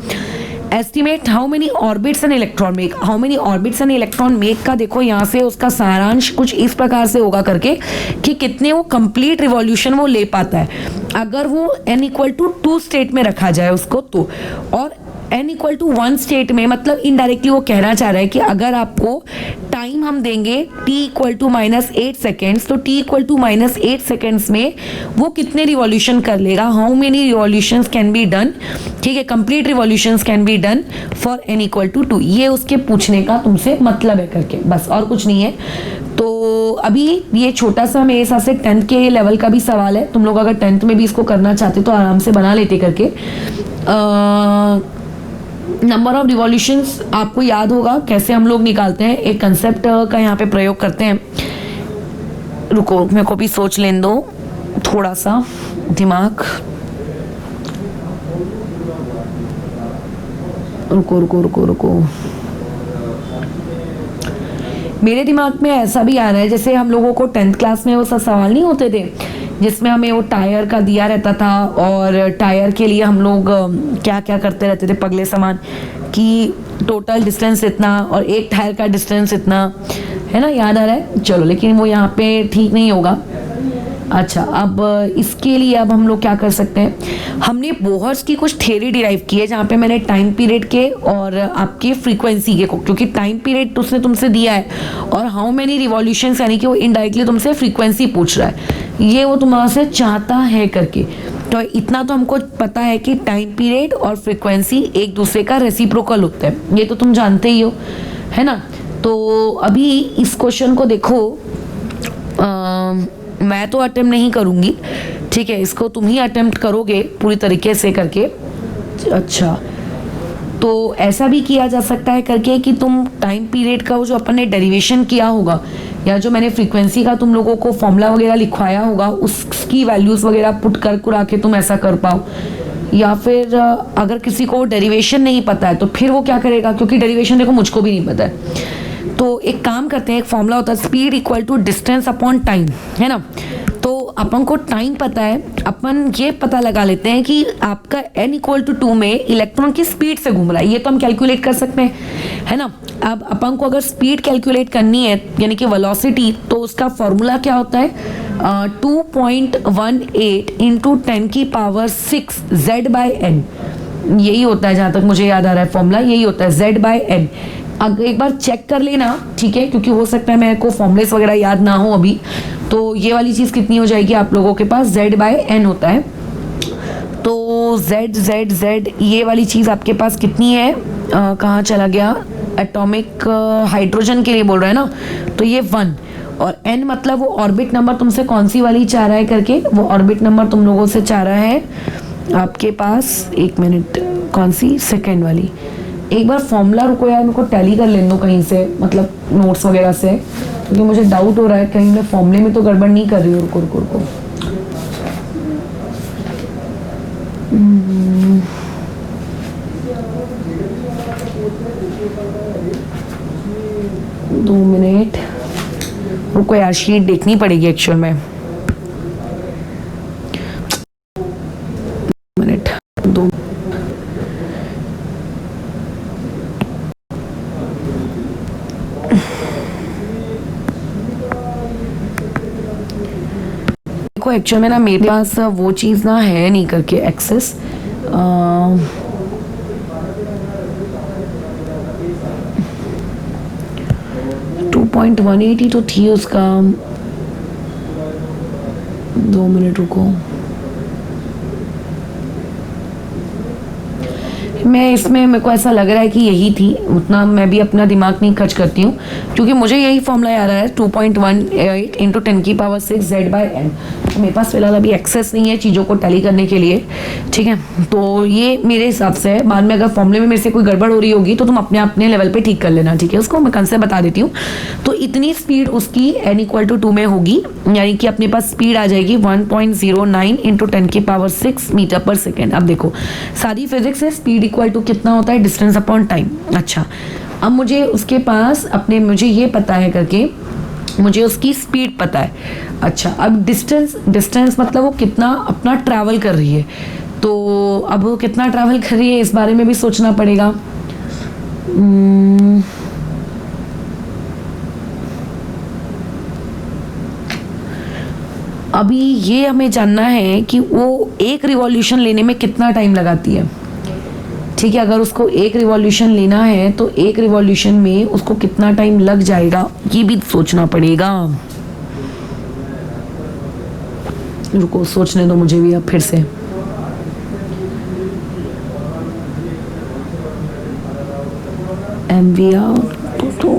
Estimate how many orbits an electron make. How many orbits an electron make का देखो यहाँ से उसका सारांश कुछ इस प्रकार से होगा करके कि कितने वो कंप्लीट रिवॉल्यूशन वो ले पाता है अगर वो n = 2 स्टेट में रखा जाए उसको तो। और n = 1 स्टेट में मतलब इनडायरेक्टली वो कहना चाह रहा है कि अगर आपको टाइम हम देंगे t = -8 सेकेंड्स तो t = -8 सेकेंड्स में वो कितने रिवॉल्यूशन कर लेगा, how many revolutions can be done, ठीक है, complete revolutions can be done for n = 2। ये उसके पूछने का तुमसे मतलब है करके, बस और कुछ नहीं है। तो अभी ये छोटा सा मेरे हिसाब से 10th के लेवल का भी सवाल है, तुम लोग अगर 10th में भी इसको करना चाहते तो आराम से बना लेते करके। नंबर ऑफ रिवॉल्यूशंस आपको याद होगा कैसे हम लोग निकालते हैं, एक कंसेप्ट का यहाँ पे प्रयोग करते हैं। रुको मेरे को भी सोच लेने दो थोड़ा सा, दिमाग रुको रुको रुको रुको। मेरे दिमाग में ऐसा भी आ रहा है जैसे हम लोगों को 10th क्लास में वो सब सवाल नहीं होते थे जिसमें हमें वो टायर का दिया रहता था और टायर के लिए हम लोग क्या क्या करते रहते थे पगले समान कि टोटल डिस्टेंस इतना और एक टायर का डिस्टेंस इतना, है ना, याद आ रहा है। चलो लेकिन वो यहाँ पे ठीक नहीं होगा। अच्छा अब इसके लिए अब हम लोग क्या कर सकते हैं, हमने बोहर्स की कुछ थ्योरी डिराइव की है जहाँ पे मैंने टाइम पीरियड के और आपके फ्रीक्वेंसी के को, क्योंकि टाइम पीरियड उसने तुमसे दिया है और हाउ मेनी रिवॉल्यूशंस यानी कि वो इनडायरेक्टली तुमसे फ्रीक्वेंसी पूछ रहा है, ये वो तुम्हारे से चाहता है करके। तो इतना तो हमको पता है कि टाइम पीरियड और फ्रीक्वेंसी एक दूसरे का रेसिप्रोकल होता है, ये तो तुम जानते ही हो, है ना। तो अभी इस क्वेश्चन को देखो, मैं तो अटेम्प्ट नहीं करूँगी, ठीक है, इसको तुम ही अटेम्प्ट करोगे पूरी तरीके से करके। अच्छा तो ऐसा भी किया जा सकता है करके कि तुम टाइम पीरियड का वो जो अपन ने डेरिवेशन किया होगा या जो मैंने फ्रीक्वेंसी का तुम लोगों को फॉर्मूला वगैरह लिखवाया होगा उसकी वैल्यूज़ वगैरह पुट कर कुरा के तुम ऐसा कर पाओ। या फिर अगर किसी को डेरिवेशन नहीं पता है तो फिर वो क्या करेगा, क्योंकि डेरिवेशन देखो मुझको भी नहीं पता है, तो एक काम करते हैं, एक फॉर्मूला होता है स्पीड = डिस्टेंस अपॉन टाइम, है ना। तो अपन को टाइम पता है, अपन ये पता लगा लेते हैं कि आपका n = 2 में इलेक्ट्रॉन की स्पीड से घूम रहा है, ये तो हम कैलकुलेट कर सकते हैं, है ना। अब अपन को अगर स्पीड कैलकुलेट करनी है यानी कि वेलोसिटी, तो उसका फॉर्मूला क्या होता है 2.18 × 10⁶ Z/n, यही होता है जहाँ तक मुझे याद आ रहा है फॉर्मूला, यही होता है Z/n। अगर एक बार चेक कर लेना, ठीक है, क्योंकि हो सकता है मेरे को फॉर्मूलेस वगैरह याद ना हो अभी, तो ये वाली चीज़ कितनी हो जाएगी आप लोगों के पास Z/n होता है। तो Z ये वाली चीज़ आपके पास कितनी है, कहाँ चला गया, एटॉमिक हाइड्रोजन के लिए बोल रहा है ना, तो ये 1 और n मतलब वो ऑर्बिट नंबर तुमसे कौन सी वाली चाह रहा है करके, वो ऑर्बिट नंबर तुम लोगों से चाह रहा है आपके पास, एक मिनट, कौन सी, सेकेंड वाली। एक बार फॉर्मूला रुको यार, मेरे को टैली कर लेने दो कहीं से, मतलब नोट्स वगैरह से, क्योंकि मुझे डाउट हो रहा है कहीं मैं फॉर्मूले में तो गड़बड़ नहीं कर रही हूँ। रुको रुको रुको, दो मिनट रुको यार, शीट देखनी पड़ेगी एक्चुअल में, मिनट दो। देखो एक्चुअल में ना मेरे पास वो चीज़ ना है नहीं करके एक्सेस, 2.180 तो थी उसका, 2 मिनट रुको, मैं इसमें मेरे को ऐसा लग रहा है कि यही थी, उतना मैं भी अपना दिमाग नहीं खर्च करती हूँ क्योंकि मुझे यही फॉर्मूला याद आ रहा है 2.18 इंटू 10⁶ Z/n। तो मेरे पास फिलहाल अभी एक्सेस नहीं है चीज़ों को टैली करने के लिए, ठीक है। तो ये मेरे हिसाब से है, बाद में अगर फॉर्मूले में मेरे से कोई गड़बड़ हो रही होगी तो तुम अपने लेवल पर ठीक कर लेना, ठीक है। उसको मैं कंसेप्ट बता देती हूँ। तो इतनी स्पीड उसकी n = 2 में होगी, यानी कि अपने पास स्पीड आ जाएगी 1.09 इंटू 10⁶ मीटर/सेकेंड। अब देखो सारी फिजिक्स है, स्पीड इक्वल टू कितना होता है, डिस्टेंस अपॉन टाइम। अच्छा, अब मुझे उसके पास मुझे ये पता है करके मुझे उसकी स्पीड पता है। अच्छा, अब डिस्टेंस मतलब वो कितना अपना ट्रैवल कर रही है, तो अब वो कितना ट्रैवल कर रही है इस बारे में भी सोचना पड़ेगा। अभी ये हमें जानना है कि वो एक रिवॉल्यूशन लेने में कितना टाइम लगाती है, ठीक है। अगर उसको एक रिवॉल्यूशन लेना है तो एक रिवॉल्यूशन में उसको कितना टाइम लग जाएगा ये भी सोचना पड़ेगा। रुको, सोचने दो मुझे भी अब फिर से। MVR तो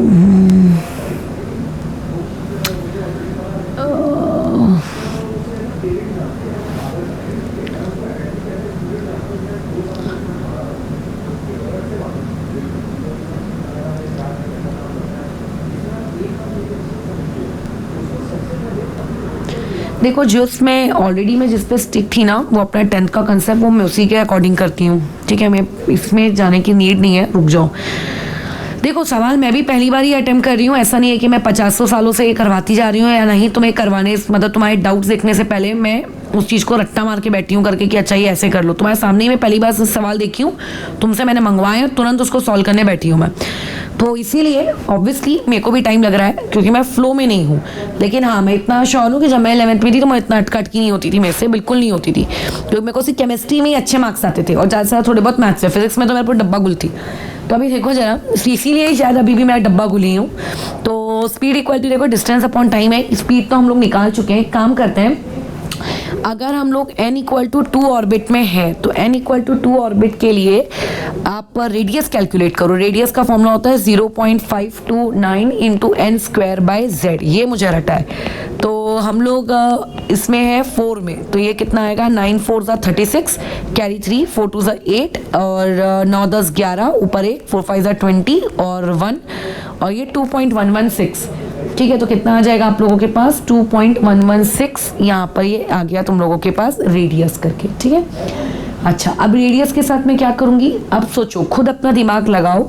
देखो, जो उसमें ऑलरेडी मैं जिस पे स्टिक थी ना, वो अपना 10th का कंसेप्ट वो मैं उसी के अकॉर्डिंग करती हूँ, ठीक है। मैं इसमें जाने की नीड नहीं है, रुक जाओ। देखो, सवाल मैं भी पहली बार ही अटेम्प्ट कर रही हूँ, ऐसा नहीं है कि मैं 50 सालों से ये करवाती जा रही हूँ या नहीं। तुम्हें करवाने मतलब तुम्हारे डाउट्स देखने से पहले मैं उस चीज़ को रट्टा मार के बैठी हूँ करके कि अच्छा ये ऐसे कर लो। तुम्हारे सामने ही मैं पहली बार सवाल देखी हूँ, तुमसे मैंने मंगवाया, तुरंत उसको सॉल्व करने बैठी हूँ मैं। तो इसीलिए ऑब्वियसली मेरे को भी टाइम लग रहा है क्योंकि मैं फ्लो में नहीं हूँ। लेकिन हाँ, मैं इतना श्योर हूँ कि जब मैं 11th में थी तो मैं इतना अटकट की नहीं होती थी, मेरे से बिल्कुल नहीं होती थी, क्योंकि मेरे को सिर्फ केमिस्ट्री में ही अच्छे मार्क्स आते थे और ज़्यादा से ज़्यादा थोड़े बहुत मैथ्स से। फिजिक्स में तो मेरे पूरी डब्बा गुल थी। तो अभी देखो जरा, इसीलिए शायद अभी भी मैं डब्बा गुली हूँ। तो स्पीड इक्वल टू देखो डिस्टेंस अपॉन टाइम है, स्पीड तो हम लोग निकाल चुके हैं। काम करते हैं, अगर हम लोग n = 2 ऑर्बिट में है तो n = 2 ऑर्बिट के लिए आप रेडियस कैलकुलेट करो। रेडियस का फॉर्मूला होता है 0.529 इंटू n²/z। ये मुझे रटा है। तो हम लोग इसमें है 4 में, तो ये कितना आएगा, 9 4 36, कैरी 3, 4 2 8 और 9 10 11, ऊपर 1, 4 5 20 और 1 और ये 2.116, ठीक है। तो कितना आ जाएगा आप लोगों के पास, 2.116। यहाँ पर ये आ गया तुम लोगों के पास रेडियस करके, ठीक है। अच्छा, अब रेडियस के साथ मैं क्या करूँगी, अब सोचो, खुद अपना दिमाग लगाओ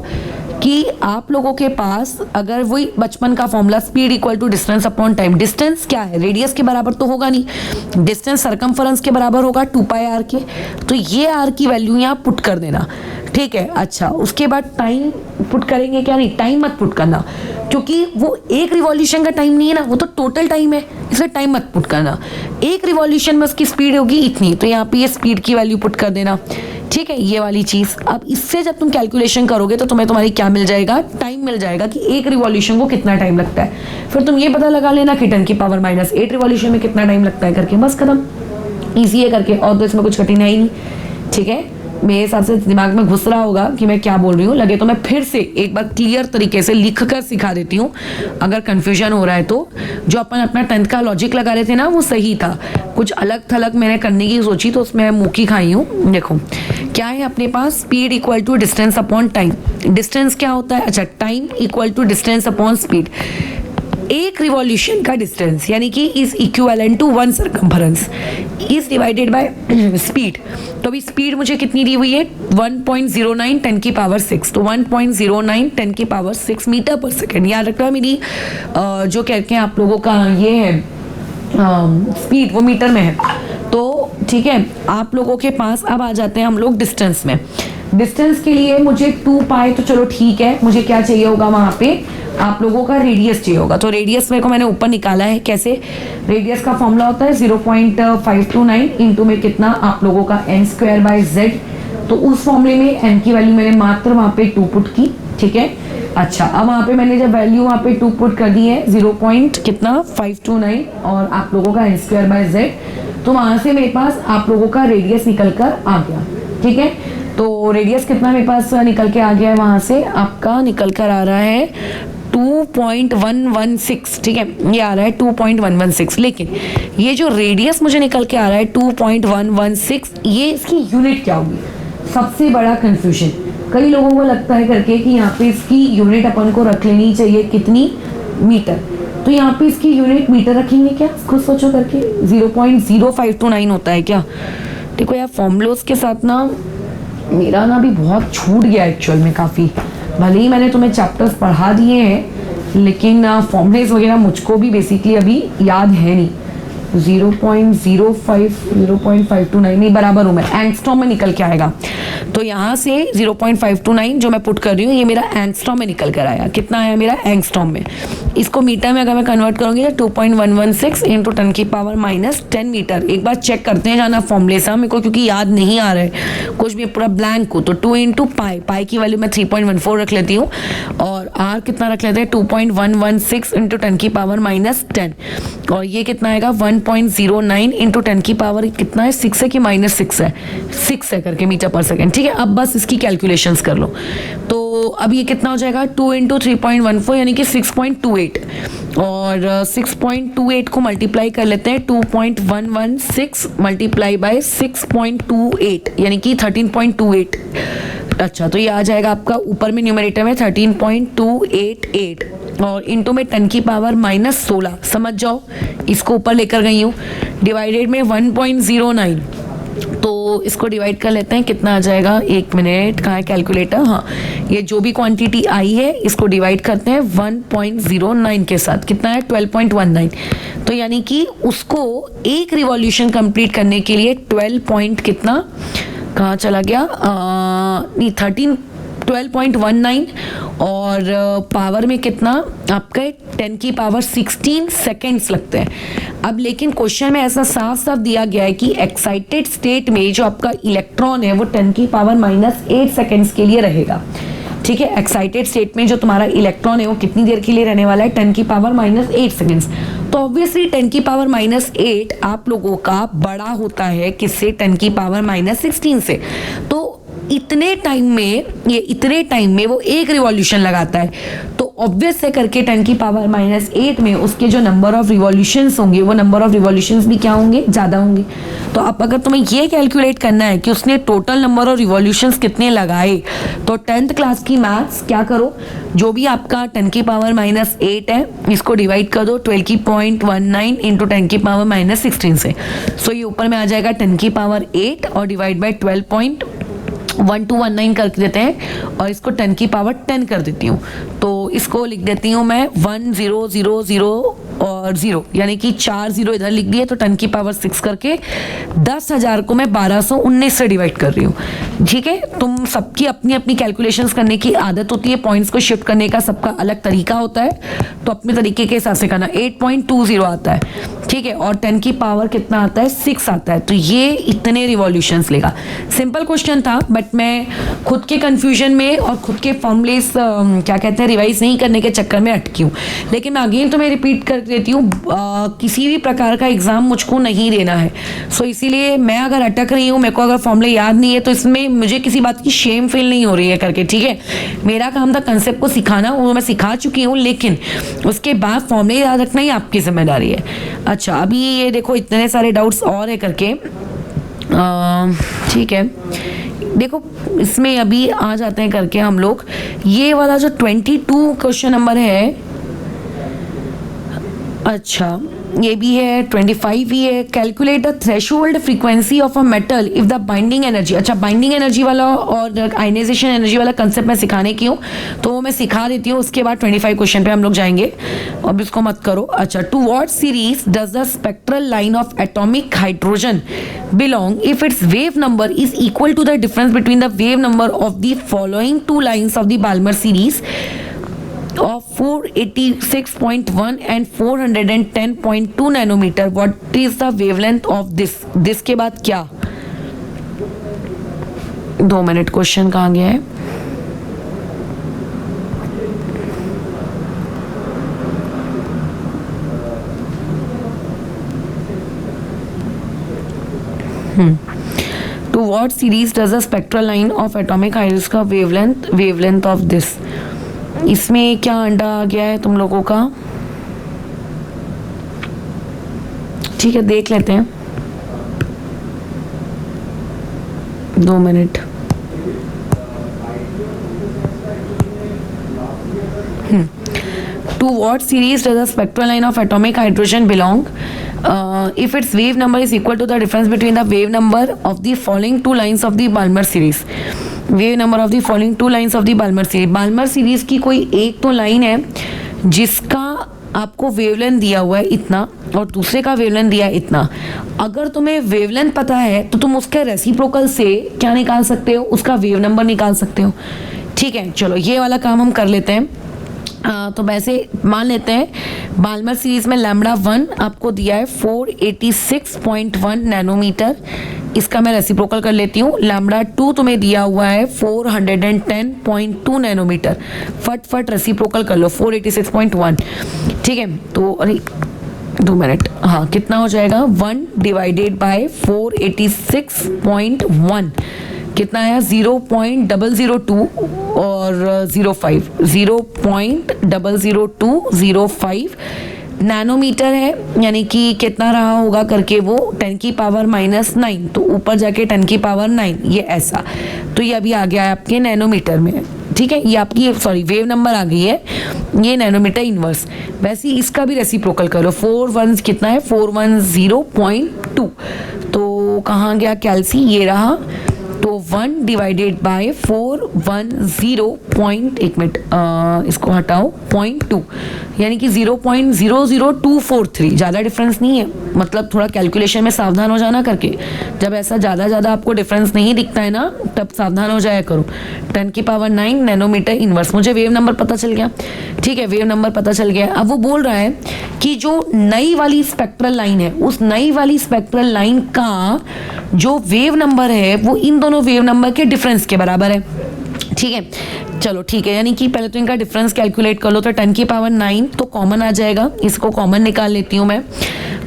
कि आप लोगों के पास अगर वही बचपन का formula speed equal to distance upon time, distance क्या है, रेडियस के बराबर तो होगा नहीं, डिस्टेंस सरकमफरेंस के बराबर होगा 2πr के। तो ये r की वैल्यू यहाँ पुट कर देना, ठीक है। अच्छा, उसके बाद टाइम पुट करेंगे क्या, नहीं टाइम मत पुट करना क्योंकि वो एक रिवॉल्यूशन का टाइम नहीं है ना, वो तो टोटल टाइम है, इसलिए टाइम मत पुट करना। एक रिवॉल्यूशन में उसकी स्पीड होगी इतनी, तो यहाँ पे ये स्पीड की वैल्यू पुट कर देना, ठीक है, ये वाली चीज़। अब इससे जब तुम कैलकुलेशन करोगे तो तुम्हें तुम्हारी क्या मिल जाएगा, टाइम मिल जाएगा कि एक रिवॉल्यूशन को कितना टाइम लगता है। फिर तुम ये पता लगा लेना कि 10⁻⁻8 रिवॉल्यूशन में कितना टाइम लगता है करके, बस खत्म। ईजी है करके, और तो इसमें कुछ कठिनाई नहीं, ठीक है। मेरे हिसाब से दिमाग में घुस रहा होगा कि मैं क्या बोल रही हूँ। लगे तो मैं फिर से एक बार क्लियर तरीके से लिख कर सिखा देती हूँ, अगर कंफ्यूजन हो रहा है तो। जो अपन अपना 10th का लॉजिक लगा रहे थे ना, वो सही था, कुछ अलग थलग मैंने करने की सोची तो उसमें मुँह की खाई हूँ। देखो क्या है अपने पास, speed equal to distance upon time. Distance क्या होता है, अच्छा, time equal to distance upon speed. एक रिवॉल्यूशन का डिस्टेंस यानी कि is equivalent to 1 circumference is divided by speed. तो अभी स्पीड मुझे कितनी दी हुई है, 1.09 10⁶। तो 1.09 10⁶ मीटर/सेकेंड। याद रखना, मेरी जो कहते हैं आप लोगों का ये है स्पीड, वो मीटर में है। तो ठीक है, आप लोगों के पास अब आ जाते हैं हम लोग डिस्टेंस में। डिस्टेंस के लिए मुझे 2π, तो चलो ठीक है, मुझे क्या चाहिए होगा वहाँ पे, आप लोगों का रेडियस चाहिए होगा। तो रेडियस मेरे को मैंने ऊपर निकाला है, कैसे, रेडियस का फॉर्मूला होता है 0.529 इंटू में कितना आप लोगों का n²/z। तो उस फॉर्मूले में n की वैल्यू मैंने मात्र वहाँ पे 2 पुट की, ठीक है। अच्छा, अब वहाँ पे मैंने जब वैल्यू वहाँ पे 2 पुट कर दी है 0.529 और आप लोगों का n स्क्वायर बाय z, तो वहाँ से मेरे पास आप लोगों का रेडियस निकल कर आ गया। ठीक है, तो रेडियस कितना मेरे पास निकल के आ गया है, वहाँ से आपका निकल कर आ रहा है 2.116। ठीक है, ये आ रहा है 2.116, लेकिन ये जो रेडियस मुझे निकल के आ रहा है 2.116, ये इसकी यूनिट क्या होगी, सबसे बड़ा कंफ्यूजन। कई लोगों को लगता है करके कि यहाँ पे इसकी यूनिट अपन को रख लेनी चाहिए कितनी, मीटर। तो यहाँ पे इसकी यूनिट मीटर रखेंगे क्या, खुद सोचो करके। 0.0529 होता है क्या। देखो यार, फॉर्मूलोस के साथ ना मेरा ना भी बहुत छूट गया एक्चुअल में काफ़ी। भले ही मैंने तुम्हें चैप्टर्स पढ़ा दिए हैं, लेकिन फॉर्मूलेस वगैरह मुझको भी बेसिकली अभी याद है नहीं। 0.529 नहीं, बराबर हूँ मैं, एंगस्ट्रॉम में निकल के आएगा। तो यहाँ से 0.529 जो मैं पुट कर रही हूँ, ये मेरा एंगस्ट्रॉम में निकल कर आया। कितना आया मेरा एंगस्ट्रॉम में, इसको मीटर में अगर मैं कन्वर्ट करूँगी तो 2.116 इंटू 10 की पावर -10 मीटर। एक बार चेक करते हैं जाना फॉर्मूले से, मेरे को क्योंकि याद नहीं आ रहा है कुछ भी, पूरा ब्लैंक को। तो 2 इंटू पाई की वैल्यू मैं 3.14 रख लेती हूँ, और आर कितना रख लेते हैं 2.116 इंटू 10 की पावर -10, और ये कितना आएगा 1.09 इंटू 10 की पावर कितना है, 6 है कि -6 है, 6 है करके मीटर पर सेकेंड। ठीक है, अब बस इसकी कैलकुलेशंस कर लो। तो अब ये कितना हो जाएगा 2 इंटू 3.14 यानी कि 6.28, और 6.28 को मल्टीप्लाई कर लेते हैं 2.116 मल्टीप्लाई बाय 6.28 यानी कि 13.28। अच्छा, तो ये आ जाएगा आपका ऊपर में न्यूमरेटर में 13.288, और इंटू में 10 की पावर -16, समझ जाओ इसको ऊपर लेकर गई हूँ, डिवाइडेड में 1.09। तो इसको डिवाइड कर लेते हैं, कितना आ जाएगा, एक मिनट, कहाँ है कैलकुलेटर, हाँ, ये जो भी क्वांटिटी आई है इसको डिवाइड करते हैं 1.09 के साथ, कितना है 12.19। तो यानी कि उसको एक रिवॉल्यूशन कंप्लीट करने के लिए 12 पॉइंट कितना, कहाँ चला गया, नहीं 12.19, और पावर में कितना आपका 10 की पावर 16 सेकेंड्स लगते हैं। अब लेकिन क्वेश्चन में ऐसा साफ साफ दिया गया है कि एक्साइटेड स्टेट में जो आपका इलेक्ट्रॉन है वो 10 की पावर -8 सेकेंड्स के लिए रहेगा। ठीक है, एक्साइटेड स्टेट में जो तुम्हारा इलेक्ट्रॉन है वो कितनी देर के लिए रहने वाला है, 10 की पावर -8 सेकेंड्स। तो ऑब्वियसली 10 की पावर -8 आप लोगों का बड़ा होता है किससे, 10 की पावर -16 से। तो इतने टाइम में वो एक रिवॉल्यूशन लगाता है, तो ऑब्वियस है करके 10 की पावर -8 में उसके जो नंबर ऑफ रिवॉल्यूशंस होंगे वो नंबर ऑफ रिवॉल्यूशंस भी क्या होंगे, ज़्यादा होंगे। तो अब अगर तुम्हें ये कैलकुलेट करना है कि उसने टोटल नंबर ऑफ रिवॉल्यूशंस कितने लगाए, तो 10th क्लास की मैथ्स क्या करो, जो भी आपका 10 की पावर -8 है इसको डिवाइड कर दो 12.19 इंटू 10 की पावर -16 से। सो ये ऊपर में आ जाएगा 10 की पावर 8 और डिवाइड बाई 12.1219 कर देते हैं, और इसको 10 की पावर 10 कर देती हूँ। तो इसको लिख देती हूँ मैं 1000 और 0, यानी कि 4 0 इधर लिख दिए, तो 10 की पावर 6 करके 10,000 को मैं 1219 से डिवाइड कर रही हूँ। ठीक है, तुम सबकी अपनी अपनी कैलकुलेशंस करने की आदत होती है, पॉइंट्स को शिफ्ट करने का सबका अलग तरीका होता है, तो अपने तरीके के हिसाब से करना। 8.20 आता है, ठीक है, और 10 की पावर कितना आता है, 6 आता है, तो ये इतने रिवॉल्यूशंस लेगा। सिंपल क्वेश्चन था, बट मैं खुद के कंफ्यूजन में और खुद के फॉर्मूलेस क्या कहते हैं रिवाइज नहीं करने के चक्कर में अटकी हूँ। लेकिन मैं अगेन तो मैं रिपीट कर देती हूँ, किसी भी प्रकार का एग्जाम मुझको नहीं देना है। सो इसीलिए मैं अगर अटक रही हूँ, मेरे को अगर फॉर्मूले याद नहीं है, तो इसमें मुझे किसी बात की शेम फील नहीं हो रही है करके। ठीक है, मेरा काम था कंसेप्ट को सिखाना, वो मैं सिखा चुकी हूँ, लेकिन उसके बाद फॉर्मूले याद रखना ही आपकी जिम्मेदारी है। अच्छा, अभी ये देखो इतने सारे डाउट्स और है करके, ठीक है, देखो इसमें अभी आ जाते हैं करके हम लोग। ये वाला जो 22 क्वेश्चन नंबर है, अच्छा ये भी है, 25 भी है। Calculate the threshold frequency of a metal if the binding energy, अच्छा बाइंडिंग एनर्जी वाला और आयनाइजेशन एनर्जी वाला कंसेप्ट मैं सिखाने की हूँ, तो वो मैं सिखा देती हूँ। उसके बाद 25 क्वेश्चन पे हम लोग जाएंगे, अब इसको मत करो। अच्छा, to what series does the spectral line of atomic hydrogen belong if its wave number is equal to the difference between the wave number of the following two lines of the Balmer series of 486.1 and 410.2 nanometre. What is the wavelength of this के बाद क्या, 2 minute, question कहाँ गया है, to what series does a spectral line of atomic hydrogen का wavelength of this. इसमें क्या अंडा आ गया है तुम लोगों का? ठीक है, देख लेते हैं, 2 minute. To what series does the spectral line of atomic hydrogen belong? If its wave number is equal to the difference between the wave number of the following two lines of the Balmer series. Wave number of the following two lines of the Balmer series. Balmer series की कोई एक तो line है जिसका आपको wavelength दिया हुआ है इतना और दूसरे का वेवलेंथ दिया है इतना। अगर तुम्हें वेवलेंथ पता है तो तुम उसके रेसिप्रोकल से क्या निकाल सकते हो? उसका वेव नंबर निकाल सकते हो। ठीक है, चलो ये वाला काम हम कर लेते हैं। तो वैसे मान लेते हैं बाल्मर सीरीज में लैम्बडा 1 आपको दिया है 486.1 नैनोमीटर। इसका मैं रेसिप्रोकल कर लेती हूँ। लैम्बडा 2 तुम्हें दिया हुआ है 410.2 नैनोमीटर। फट रेसिप्रोकल कर लो 486.1। ठीक है, तो अरे 2 मिनट, हाँ कितना हो जाएगा? 1 डिवाइडेड बाय 486.1 कितना आया? 0.002 और 05, 0.00205 नैनोमीटर है। यानी कि कितना रहा होगा करके वो 10 की पावर -9, तो ऊपर जाके 10 की पावर 9, ये ऐसा। तो ये अभी आ गया है आपके नैनोमीटर में। ठीक है, ये आपकी वेव नंबर आ गई है, ये नैनोमीटर इनवर्स। वैसे ही इसका भी रेसिप्रोकल करो। 41 कितना है? 410.2। तो कहाँ गया कैल्सी? ये रहा। तो 1 डिवाइडेड बाय 410 एक मिनट, इसको हटाओ 0.2, यानी कि 0.00243। ज़्यादा डिफरेंस नहीं है, मतलब थोड़ा कैलकुलेशन में सावधान हो जाना करके। जब ऐसा ज़्यादा आपको डिफरेंस नहीं दिखता है ना, तब सावधान हो जाया करो। 10 की पावर 9 नैनोमीटर इनवर्स। मुझे वेव नंबर पता चल गया। ठीक है, वेव नंबर पता चल गया। अब वो बोल रहा है कि जो नई वाली स्पेक्ट्रल लाइन है, उस नई वाली स्पेक्ट्रल लाइन का जो वेव नंबर है वो इन दोनों वेव नंबर के डिफरेंस के बराबर है। ठीक है, चलो ठीक है, यानी कि पहले तो इनका डिफरेंस कैलकुलेट कर लो। तो 10 की पावर 9 तो कॉमन आ जाएगा, इसको कॉमन निकाल लेती हूँ मैं।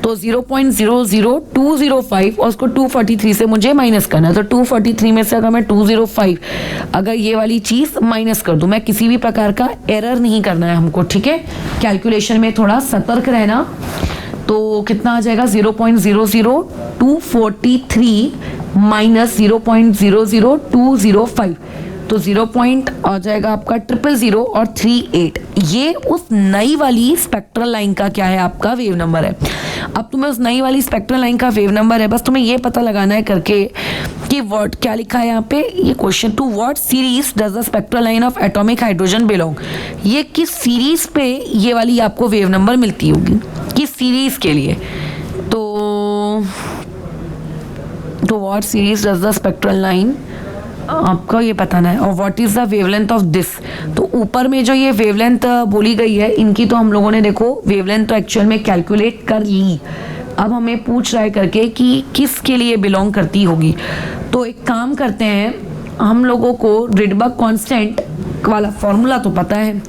तो 0.00205 और उसको 243 से मुझे माइनस करना है। तो 243 में से अगर मैं 205 अगर ये वाली चीज़ माइनस कर दूँ, मैं किसी भी प्रकार का एरर नहीं करना है हमको। ठीक है, कैलकुलेशन में थोड़ा सतर्क रहना। तो कितना आ जाएगा? 0.00243 माइनस 0.00205, तो 0 पॉइंट आ जाएगा आपका 000 और 38। ये उस नई वाली स्पेक्ट्रल लाइन का क्या है? आपका वेव नंबर है। अब तुम्हें उस नई वाली स्पेक्ट्रल लाइन का वेव नंबर है, बस तुम्हें ये पता लगाना है करके कि व्हाट क्या लिखा है यहाँ पे। ये question, to what series does the spectral line of atomic hydrogen belong. ये किस सीरीज पे ये वाली आपको वेव नंबर मिलती होगी, किस सीरीज के लिए? तो what series does the spectral line, आपका ये बताना है। और what is the wavelength of this. तो ऊपर में जो ये वेवलेंथ बोली गई है, इनकी तो हम लोगों ने देखो वेवलेंथ तो एक्चुअल में कैलकुलेट कर ली। अब हमें पूछ रहा है करके कि किसके लिए बिलोंग करती होगी। तो एक काम करते हैं, हम लोगों को रिडबर्ग कांस्टेंट वाला फॉर्मूला तो पता है।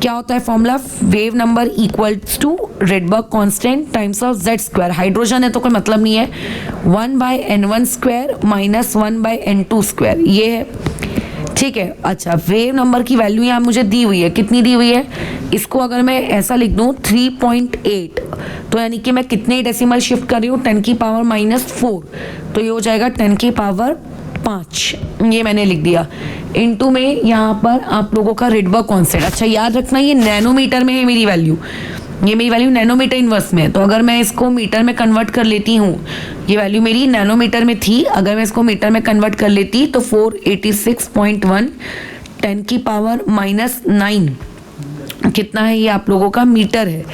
क्या होता है formula? Wave number equals to Rydberg constant times of Z square. Hydrogen है तो कोई मतलब नहीं है, 1/n1 square minus 1/n2 square, ये है। ठीक है, अच्छा वेव नंबर की वैल्यू यहाँ मुझे दी हुई है, कितनी दी हुई है? इसको अगर मैं ऐसा लिख दूँ 3.8, तो यानी कि मैं कितने डेसिमल शिफ्ट कर रही हूँ? 10 की पावर -4, तो ये हो जाएगा 10 की पावर 5। ये मैंने लिख दिया। इनटू में यहाँ पर आप लोगों का रिडबर्ग कांस्टेंट। अच्छा याद रखना, ये नैनोमीटर में है मेरी वैल्यू, ये मेरी वैल्यू नैनोमीटर इनवर्स में है। तो अगर मैं इसको मीटर में कन्वर्ट कर लेती हूँ, ये वैल्यू मेरी नैनोमीटर में थी, अगर मैं इसको मीटर में कन्वर्ट कर लेती तो 486.1 10 की पावर -9 कितना है? ये आप लोगों का मीटर है।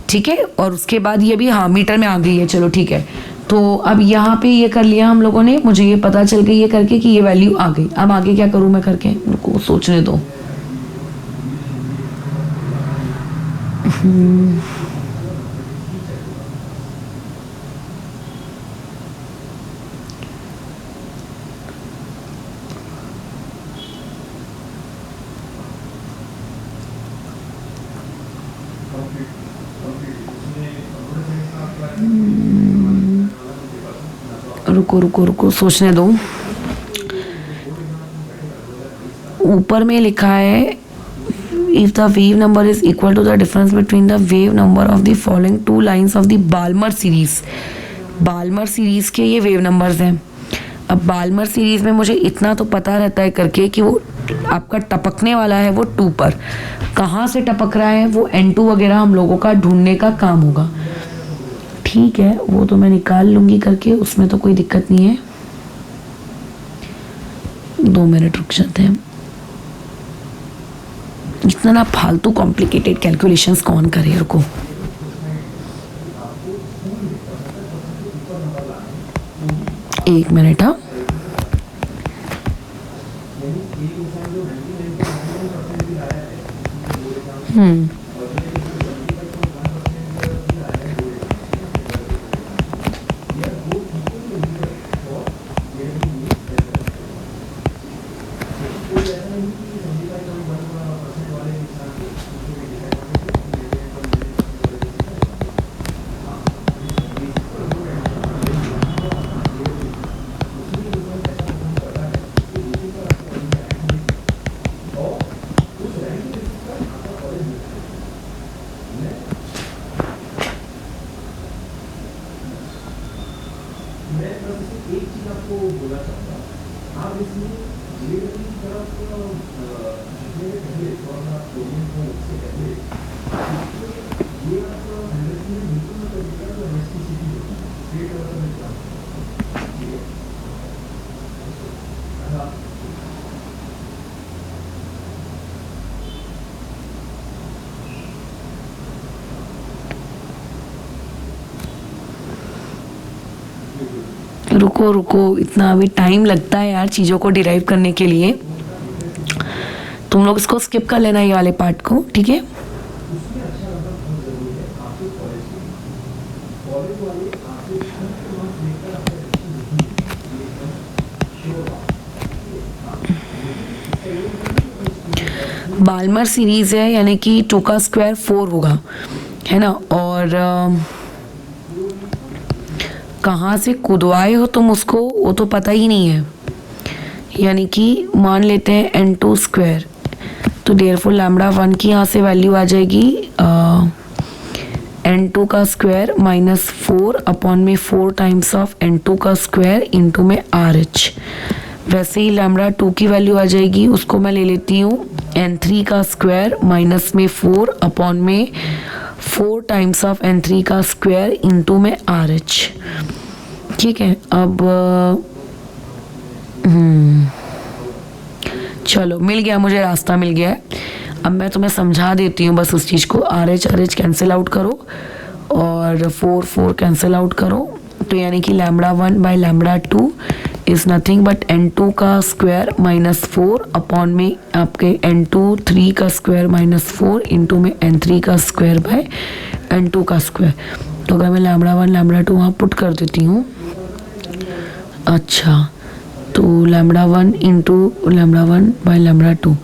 ठीक है, और उसके बाद ये भी हाँ मीटर में आ गई है। चलो ठीक है, तो अब यहाँ पे ये कर लिया हम लोगों ने, मुझे ये पता चल गई ये करके कि ये वैल्यू आ गई। अब आगे क्या करूँ मैं करके, उनको सोचने दो। रुको रुको रुको सोचने दो। ऊपर में लिखा है if the wave number is equal to the difference between the wave number of the following two lines of the Balmer series. Balmer series के ये वेव नंबर्स हैं। अब बाल्मर सीरीज में मुझे इतना तो पता रहता है करके कि वो आपका टपकने वाला है वो 2 पर, कहाँ से टपक रहा है वो N2 वगैरह हम लोगों का ढूंढने का काम होगा। ठीक है, वो तो मैं निकाल लूँगी करके, उसमें तो कोई दिक्कत नहीं है। 2 मिनट रुक जाते हैं। इतना ना फालतू कॉम्प्लिकेटेड कैलकुलेशंस कौन करे। रुको, एक मिनट। हाँ, रुको रुको, इतना अभी टाइम लगता है यार चीज़ों को डिराइव करने के लिए। तुम लोग इसको स्किप कर लेना, ये वाले पार्ट को, ठीक है। बाल्मर सीरीज है यानी कि 2 का स्क्वायर 4 होगा, है ना। और कहाँ से कूदवाए हो तुम उसको वो तो पता ही नहीं है, यानी कि मान लेते हैं N2 स्क्वायर, तो देयरफॉर लैम्बडा 1 की यहाँ से वैल्यू आ जाएगी N2 का स्क्वायर माइनस 4 अपॉन में 4 टाइम्स ऑफ N2 का स्क्वायर इंटू में RH। वैसे ही लैम्बडा 2 की वैल्यू आ जाएगी, उसको मैं ले लेती हूँ N3 का स्क्वायर माइनस में 4 अपॉन में 4 टाइम्स ऑफ N3 का स्क्वायर इंटू में RH। ठीक है, अब चलो मिल गया, मुझे रास्ता मिल गया है। अब मैं तुम्हें समझा देती हूँ बस उस चीज़ को। RH कैंसिल आउट करो और 4 कैंसिल आउट करो, तो यानी कि lambda 1 by lambda 2 is nothing but N2 का स्क्वायर माइनस 4 अपॉन में आपके N2 3 का स्क्वायर माइनस 4 इंटू में N3 का स्क्वायर बाय N2 का स्क्वायर। तो अगर मैं लैम्बडा 1 लैम्बडा 2 वहाँ पुट कर देती हूँ, अच्छा, तो lambda 1 into lambda 1 by lambda 2,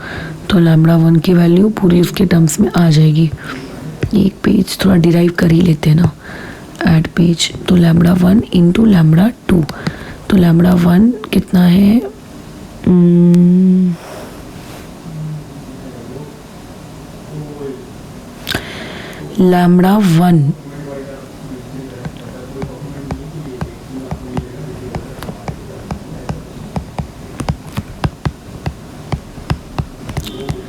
तो लैम्बडा 1 की वैल्यू पूरी उसके टर्म्स में आ जाएगी। एक पेज थोड़ा डिराइव कर ही लेते हैं ना, ऐड पेज। तो लैम्बडा 1 इंटू लैम्बडा 2, तो लैम्बडा 1 कितना है, लैम्बडा 1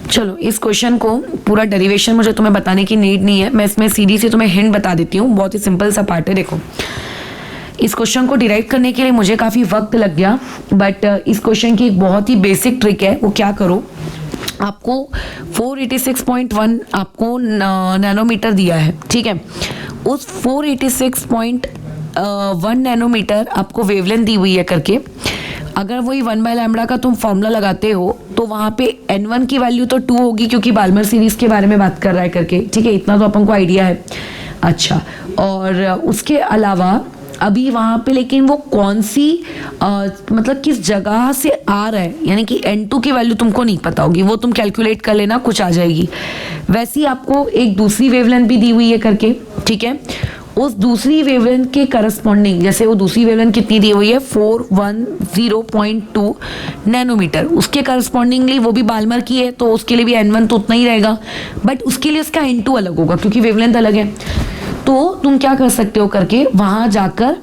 चलो इस क्वेश्चन को पूरा डेरिवेशन मुझे तुम्हें बताने की नीड नहीं है, मैं इसमें सीधी से तुम्हें हिंट बता देती हूँ। बहुत ही सिंपल सा पार्ट है। देखो, इस क्वेश्चन को डिराइव करने के लिए मुझे काफ़ी वक्त लग गया, बट इस क्वेश्चन की एक बहुत ही बेसिक ट्रिक है। वो क्या करो, आपको 486.1 आपको नैनोमीटर दिया है, ठीक है। उस 486.1 नैनोमीटर आपको वेवलेंथ दी हुई है करके, अगर वही 1 बाय लैम्बडा का तुम फॉर्मूला लगाते हो तो वहाँ पे N1 की वैल्यू तो 2 होगी, क्योंकि बाल्मर सीरीज के बारे में बात कर रहा है करके, ठीक है। इतना तो अपन को आइडिया है। अच्छा, और उसके अलावा अभी वहाँ पे लेकिन वो कौन सी मतलब किस जगह से आ रहा है, यानी कि N2 की वैल्यू तुमको नहीं पता होगी, वो तुम कैलकुलेट कर लेना, कुछ आ जाएगी। वैसे ही आपको एक दूसरी वेवलेंथ भी दी हुई है करके, ठीक है। उस दूसरी वेवलेंथ के करस्पॉन्डिंग, जैसे वो दूसरी वेवलेंथ कितनी दी हुई है 410.2 नैनोमीटर, उसके करस्पॉन्डिंगली वो भी बाल्मर की है, तो उसके लिए भी n1 तो उतना ही रहेगा, बट उसके लिए उसका n2 अलग होगा क्योंकि वेवलेंथ अलग है। तो तुम क्या कर सकते हो करके वहां जाकर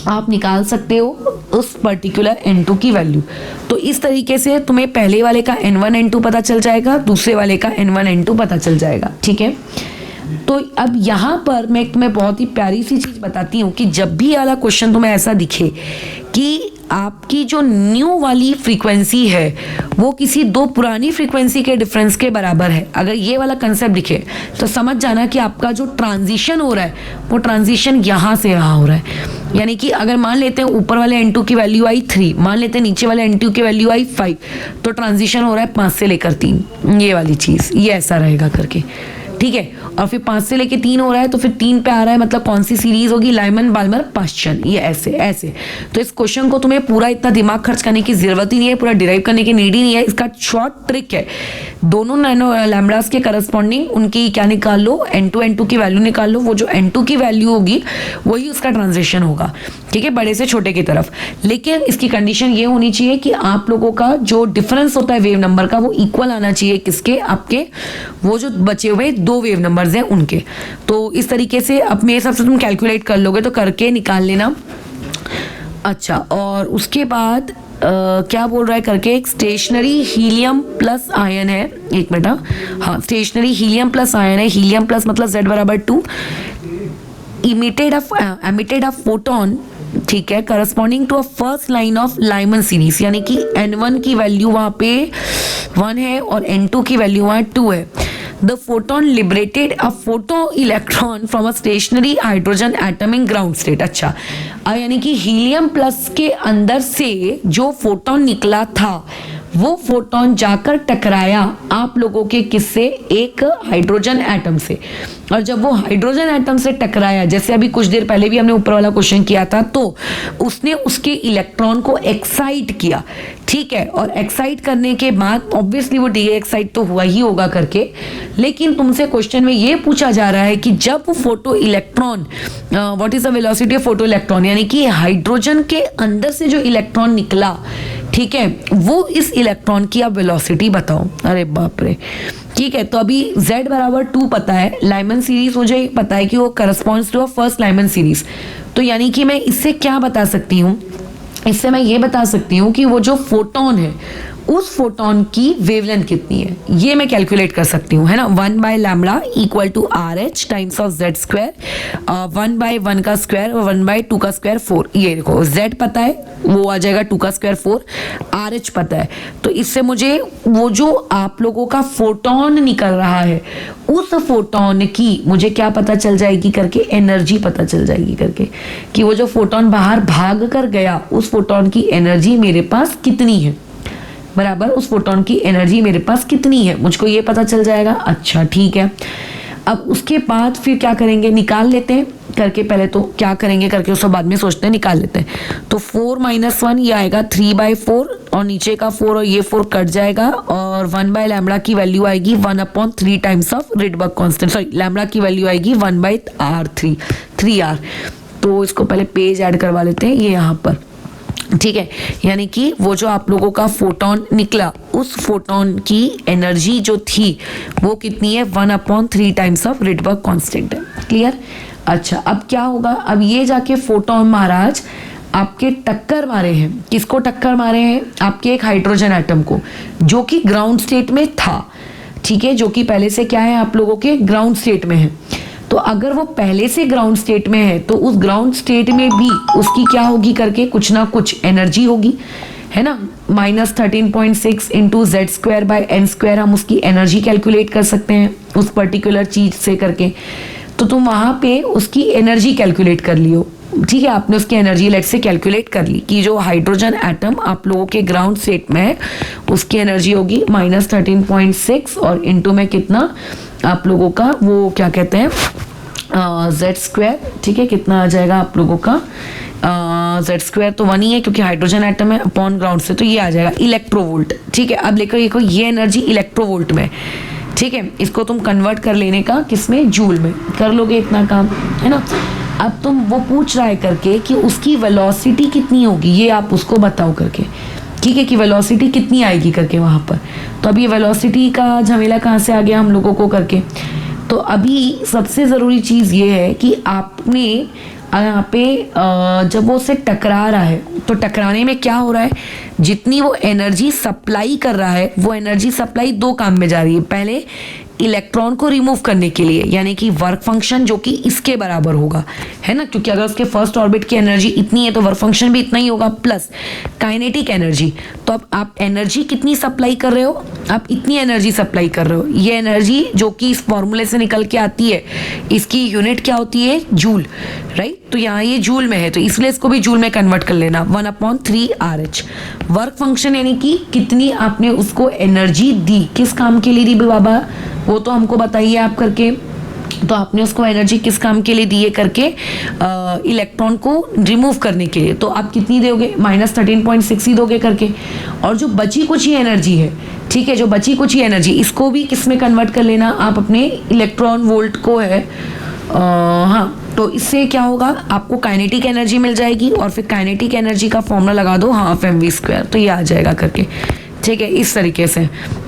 आप निकाल सकते हो उस पर्टिकुलर n2 की वैल्यू। तो इस तरीके से तुम्हें पहले वाले का n1 n2 पता चल जाएगा, दूसरे वाले का n1 n2 पता चल जाएगा, ठीक है। तो अब यहाँ पर मैं तुम्हें बहुत ही प्यारी सी चीज़ बताती हूँ कि जब भी वाला क्वेश्चन तुम्हें ऐसा दिखे कि आपकी जो न्यू वाली फ्रीक्वेंसी है वो किसी दो पुरानी फ्रीक्वेंसी के डिफरेंस के बराबर है, अगर ये वाला कंसेप्ट दिखे तो समझ जाना कि आपका जो ट्रांजिशन हो रहा है वो ट्रांजिशन यहाँ से यहाँ हो रहा है। यानी कि अगर मान लेते हैं ऊपर वाले n2 की वैल्यू आई 3, मान लेते हैं नीचे वाले n2 की वैल्यू आई 5, तो ट्रांजिशन हो रहा है 5 से लेकर 3, ये वाली चीज़, ये ऐसा रहेगा करके, ठीक है। और फिर 5 से लेके 3 हो रहा है तो फिर 3 पे आ रहा है, मतलब कौन सी सीरीज होगी, लाइमन बाल्मर पाश्चन, ये ऐसे ऐसे। तो इस क्वेश्चन को तुम्हें पूरा इतना दिमाग खर्च करने की जरूरत ही नहीं है, पूरा डिराइव करने की नीड ही नहीं है। इसका शॉर्ट ट्रिक है, दोनों नैनो लैम्ब्डास के करस्पॉन्डिंग उनकी क्या निकाल लो, n2 की वैल्यू निकाल लो, वो जो n2 की वैल्यू होगी वही उसका ट्रांजिशन होगा, ठीक है, बड़े से छोटे की तरफ। लेकिन इसकी कंडीशन ये होनी चाहिए कि आप लोगों का जो डिफरेंस होता है वेव नंबर का वो इक्वल आना चाहिए, किसके, आपके वो जो बचे हुए दो वेव नंबर्स हैं उनके। तो इस तरीके से अब मेरे हिसाब से तुम कैलकुलेट कर लोगे तो करके निकाल लेना। अच्छा, और उसके बाद क्या बोल रहा है करके, एक स्टेशनरी हीलियम प्लस आयन है, एक मिनट, हाँ स्टेशनरी हीलियम प्लस आयन है, हीलियम प्लस मतलब Z बराबर 2, emitted a photon, ठीक है, corresponding to a first line of Lyman series, यानी कि n1 की वैल्यू वहाँ पे 1 है और n2 की वैल्यू वहाँ 2 है। The photon liberated a photoelectron from a stationary hydrogen atom in ground state। अच्छा, यानी कि हीलियम प्लस के अंदर से जो फोटोन निकला था वो फोटोन जाकर टकराया आप लोगों के किससे, एक हाइड्रोजन एटम से। और जब वो हाइड्रोजन एटम से टकराया, जैसे अभी कुछ देर पहले भी हमने ऊपर वाला क्वेश्चन किया था, तो उसने उसके इलेक्ट्रॉन को एक्साइट किया, ठीक है, और एक्साइट करने के बाद ऑब्वियसली वो डी एक्साइट तो हुआ ही होगा करके। लेकिन तुमसे क्वेश्चन में ये पूछा जा रहा है कि जब वो photo electron, what is the velocity of photo electron, यानी कि हाइड्रोजन के अंदर से जो इलेक्ट्रॉन निकला, ठीक है, वो इस इलेक्ट्रॉन की आप वेलोसिटी बताओ। अरे बाप रे, ठीक है। तो अभी Z बराबर 2 पता है, लाइमन सीरीज मुझे पता है कि वो corresponds to a first Lyman series. तो यानी कि मैं इससे क्या बता सकती हूँ, इससे मैं ये बता सकती हूँ कि वो जो फोटोन है उस फोटोन की वेवलेंथ कितनी है, ये मैं कैलकुलेट कर सकती हूँ, है ना। 1/λ equal to RH times of Z square, 1/1 का स्क्वायर और 1/2 का स्क्वायर 4। ये देखो Z पता है, वो आ जाएगा 2 का स्क्वायर 4, RH पता है। तो इससे मुझे वो जो आप लोगों का फोटोन निकल रहा है उस फोटोन की मुझे क्या पता चल जाएगी करके, एनर्जी पता चल जाएगी करके, कि वो जो फोटोन बाहर भाग कर गया उस फोटोन की एनर्जी मेरे पास कितनी है, बराबर उस फोटोन की एनर्जी मेरे पास कितनी है, मुझको ये पता चल जाएगा। अच्छा, ठीक है। अब उसके बाद फिर क्या करेंगे, निकाल लेते हैं करके, पहले तो क्या करेंगे करके उसको बाद में सोचते हैं, निकाल लेते हैं। तो 4 - 1 ये आएगा 3/4 और नीचे का 4 और ये 4 कट जाएगा और 1/λ की वैल्यू आएगी 1/3 times of Rydberg constant, sorry lambda की वैल्यू आएगी 1/r3, 3r। तो इसको पहले पेज ऐड करवा लेते हैं, ये यहाँ पर, ठीक है। यानी कि वो जो आप लोगों का फोटोन निकला उस फोटोन की एनर्जी जो थी वो कितनी है, 1/3 टाइम्स ऑफ रिडबर्ग कांस्टेंट है। क्लियर। अच्छा, अब क्या होगा, अब ये जाके फोटोन महाराज आपके टक्कर मारे हैं, किसको टक्कर मारे हैं, आपके एक हाइड्रोजन एटम को जो कि ग्राउंड स्टेट में था, ठीक है, जो कि पहले से क्या है आप लोगों के ग्राउंड स्टेट में है। तो अगर वो पहले से ग्राउंड स्टेट में है तो उस ग्राउंड स्टेट में भी उसकी क्या होगी करके, कुछ ना कुछ एनर्जी होगी, है ना। -13.6 इंटू Z²/n² हम उसकी एनर्जी कैलकुलेट कर सकते हैं उस पर्टिकुलर चीज से करके। तो तुम वहां पे उसकी एनर्जी कैलकुलेट कर लियो, ठीक है, आपने उसकी एनर्जी लेट से कैलकुलेट कर ली कि जो हाइड्रोजन एटम आप लोगों के ग्राउंड स्टेट में है उसकी एनर्जी होगी -13.6 और इंटू में कितना आप लोगों का वो क्या कहते हैं Z², ठीक है, कितना आ जाएगा आप लोगों का Z² तो 1 ही है क्योंकि हाइड्रोजन एटम है अपॉन ग्राउंड से, तो ये आ जाएगा इलेक्ट्रोवोल्ट, ठीक है। अब लेकर ये एनर्जी इलेक्ट्रोवोल्ट में, ठीक है, इसको तुम कन्वर्ट कर लेने का किसमें, जूल में, कर लोगे इतना काम, है ना। अब तुम वो पूछ रहा है करके कि उसकी वेलोसिटी कितनी होगी, ये आप उसको बताओ करके, ठीक है, कि वेलोसिटी कितनी आएगी करके वहाँ पर। तो अभी वेलोसिटी का झमेला कहाँ से आ गया हम लोगों को करके। तो अभी सबसे ज़रूरी चीज़ ये है कि आपने यहाँ पे जब वो उससे टकरा रहा है तो टकराने में क्या हो रहा है, जितनी वो एनर्जी सप्लाई कर रहा है वो एनर्जी सप्लाई दो काम में जा रही है। पहले इलेक्ट्रॉन को रिमूव करने के लिए, यानी कि वर्क फंक्शन जो कि इसके बराबर होगा, है ना, क्योंकि अगर उसके फर्स्ट ऑर्बिट की एनर्जी इतनी है तो वर्क फंक्शन भी इतना ही होगा, प्लस काइनेटिक एनर्जी। तो अब आप एनर्जी कितनी सप्लाई कर रहे हो, आप इतनी एनर्जी सप्लाई कर रहे हो। ये एनर्जी जो कि इस फॉर्मूले से निकल के आती है, इसकी यूनिट क्या होती है, जूल, राइट। तो यहाँ ये जूल में है तो इसलिए इसको भी जूल में कन्वर्ट कर लेना, 1/3 RH। वर्क फंक्शन यानी कि कितनी आपने उसको एनर्जी दी, किस काम के लिए दी बाबा, वो तो हमको बताइए आप करके। तो आपने उसको एनर्जी किस काम के लिए दी है करके, इलेक्ट्रॉन को रिमूव करने के लिए। तो आप कितनी दोगे, -13.6 ही दोगे करके। और जो बची कुछ ही एनर्जी है, ठीक है, जो बची कुछ ही एनर्जी, इसको भी किस में कन्वर्ट कर लेना आप, अपने इलेक्ट्रॉन वोल्ट को है, हाँ। तो इससे क्या होगा, आपको काइनेटिक एनर्जी मिल जाएगी और फिर काइनेटिक एनर्जी का फॉर्मूला लगा दो 1/2mv², तो ये आ जाएगा करके, ठीक है। इस तरीके से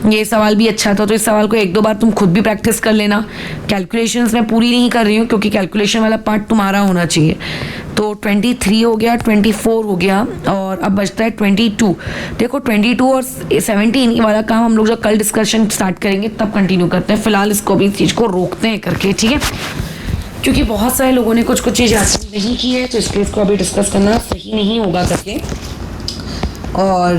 ये सवाल भी अच्छा था, तो इस सवाल को एक दो बार तुम खुद भी प्रैक्टिस कर लेना। कैलकुलेशंस मैं पूरी नहीं कर रही हूँ क्योंकि कैलकुलेशन वाला पार्ट तुम्हारा होना चाहिए। तो 23 हो गया, 24 हो गया और अब बचता है 22। देखो 22 और 17 वाला काम हम लोग जब कल डिस्कशन स्टार्ट करेंगे तब कंटिन्यू करते हैं, फिलहाल इसको भी, इस चीज़ को रोकते हैं करके, ठीक है, क्योंकि बहुत सारे लोगों ने कुछ कुछ चीज़ याद नहीं की है, तो इसलिए इसको अभी डिस्कस करना सही नहीं होगा करके। और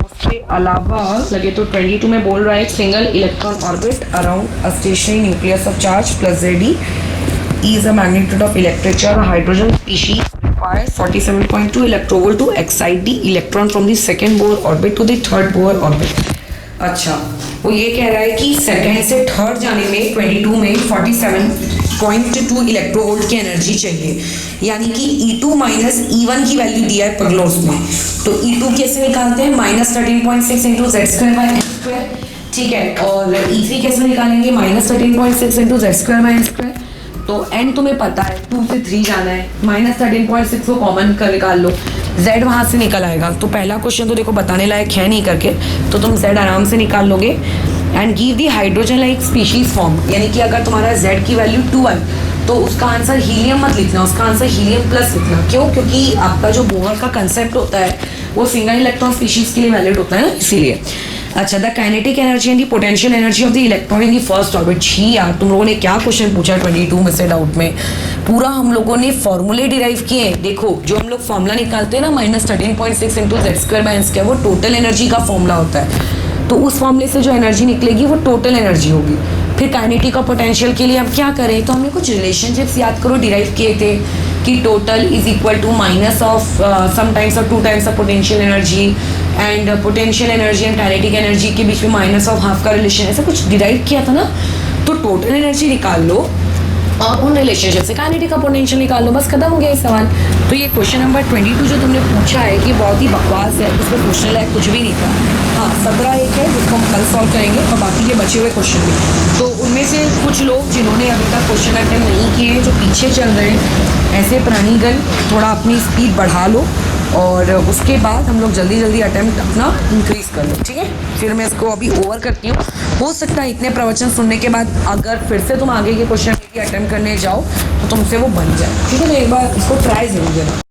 उसके अलावा लगे तो 22 में बोल रहा है, single electron orbit around a stationary nucleus of charge plus Ze is a magnitude of electric charge. Hydrogen species requires 47.2 electron to excite the electron from the second Bohr orbit to the third Bohr orbit. अच्छा, वो ये कह रहा है कि second से third जाने में 22 में 47.2 इलेक्ट्रोवोल्ट की एनर्जी चाहिए, यानी कि E2 माइनस E1 की वैल्यू दिया है पगलों में। तो E2 कैसे निकालते हैं, -13.6 इंटू Z²/n², ठीक है। और E3 कैसे निकालेंगे, -13.6 इंटू Z²/n²। तो n तुम्हें पता है, 2 से 3 जाना है, -13.6 को कॉमन कर निकाल लो, z वहाँ से निकल आएगा। तो पहला क्वेश्चन तो देखो बताने लायक है नहीं करके, तो तुम z आराम से निकाल लोगे। And give the hydrogen like species form, यानी कि अगर तुम्हारा z की वैल्यू 2 आई तो उसका आंसर हीलियम मत लिखना, उसका आंसर हीलियम प्लस लिखना। क्यों, क्योंकि आपका जो बोहर का कंसेप्ट होता है वो सिंगल इलेक्ट्रॉन स्पीशीज के लिए वैलिड होता है ना, इसीलिए। अच्छा, the kinetic energy and the potential energy of the electron in the first orbit. छी यार, तुम लोगों ने क्या क्वेश्चन पूछा 22 में से डाउट में, पूरा हम लोगों ने फॉर्मूले डिराइव किए हैं। देखो जो हम लोग फॉर्मूला निकालते हैं ना, -13.6 इंटू Z²/n², वो टोटल एनर्जी का फॉर्मूला होता है। तो उस फॉर्मूले से जो एनर्जी निकलेगी वो टोटल एनर्जी होगी। फिर काइनेटिक और पोटेंशियल के लिए हम क्या करें, तो हमने कुछ रिलेशनशिप्स याद करो डिराइव किए थे कि total is equal to minus of some times और 2 times of potential energy, and potential energy and kinetic energy के बीच में -1/2 का रिलेशन, ऐसा कुछ डिराइव किया था ना। तो टोटल एनर्जी निकाल लो और उन रिलेशनशिप से काइनेटिक का पोटेंशियल निकाल लो, बस खत्म हो गया ये सवाल। तो ये क्वेश्चन नंबर 22 जो तुमने पूछा है कि बहुत ही बकवास है, उसमें पूछने लायक कुछ भी नहीं था। हाँ, 17 एक है जिसको हम कल सॉल्व करेंगे और बाकी के बचे हुए क्वेश्चन भी। तो उनमें से कुछ लोग जिन्होंने अभी तक क्वेश्चन अटेम्प्ट नहीं किए, जो पीछे चल रहे हैं, ऐसे प्राणीगण थोड़ा अपनी स्पीड बढ़ा लो और उसके बाद हम लोग जल्दी जल्दी अटेम्प्ट अपना इंक्रीज़ कर लो, ठीक है। फिर मैं इसको अभी ओवर करती हूँ। हो सकता है इतने प्रवचन सुनने के बाद अगर फिर से तुम आगे के क्वेश्चन अटेम्प्ट करने जाओ तो तुमसे वो बन जाए, ठीक है। तो एक बार इसको ट्राई जरूर देना।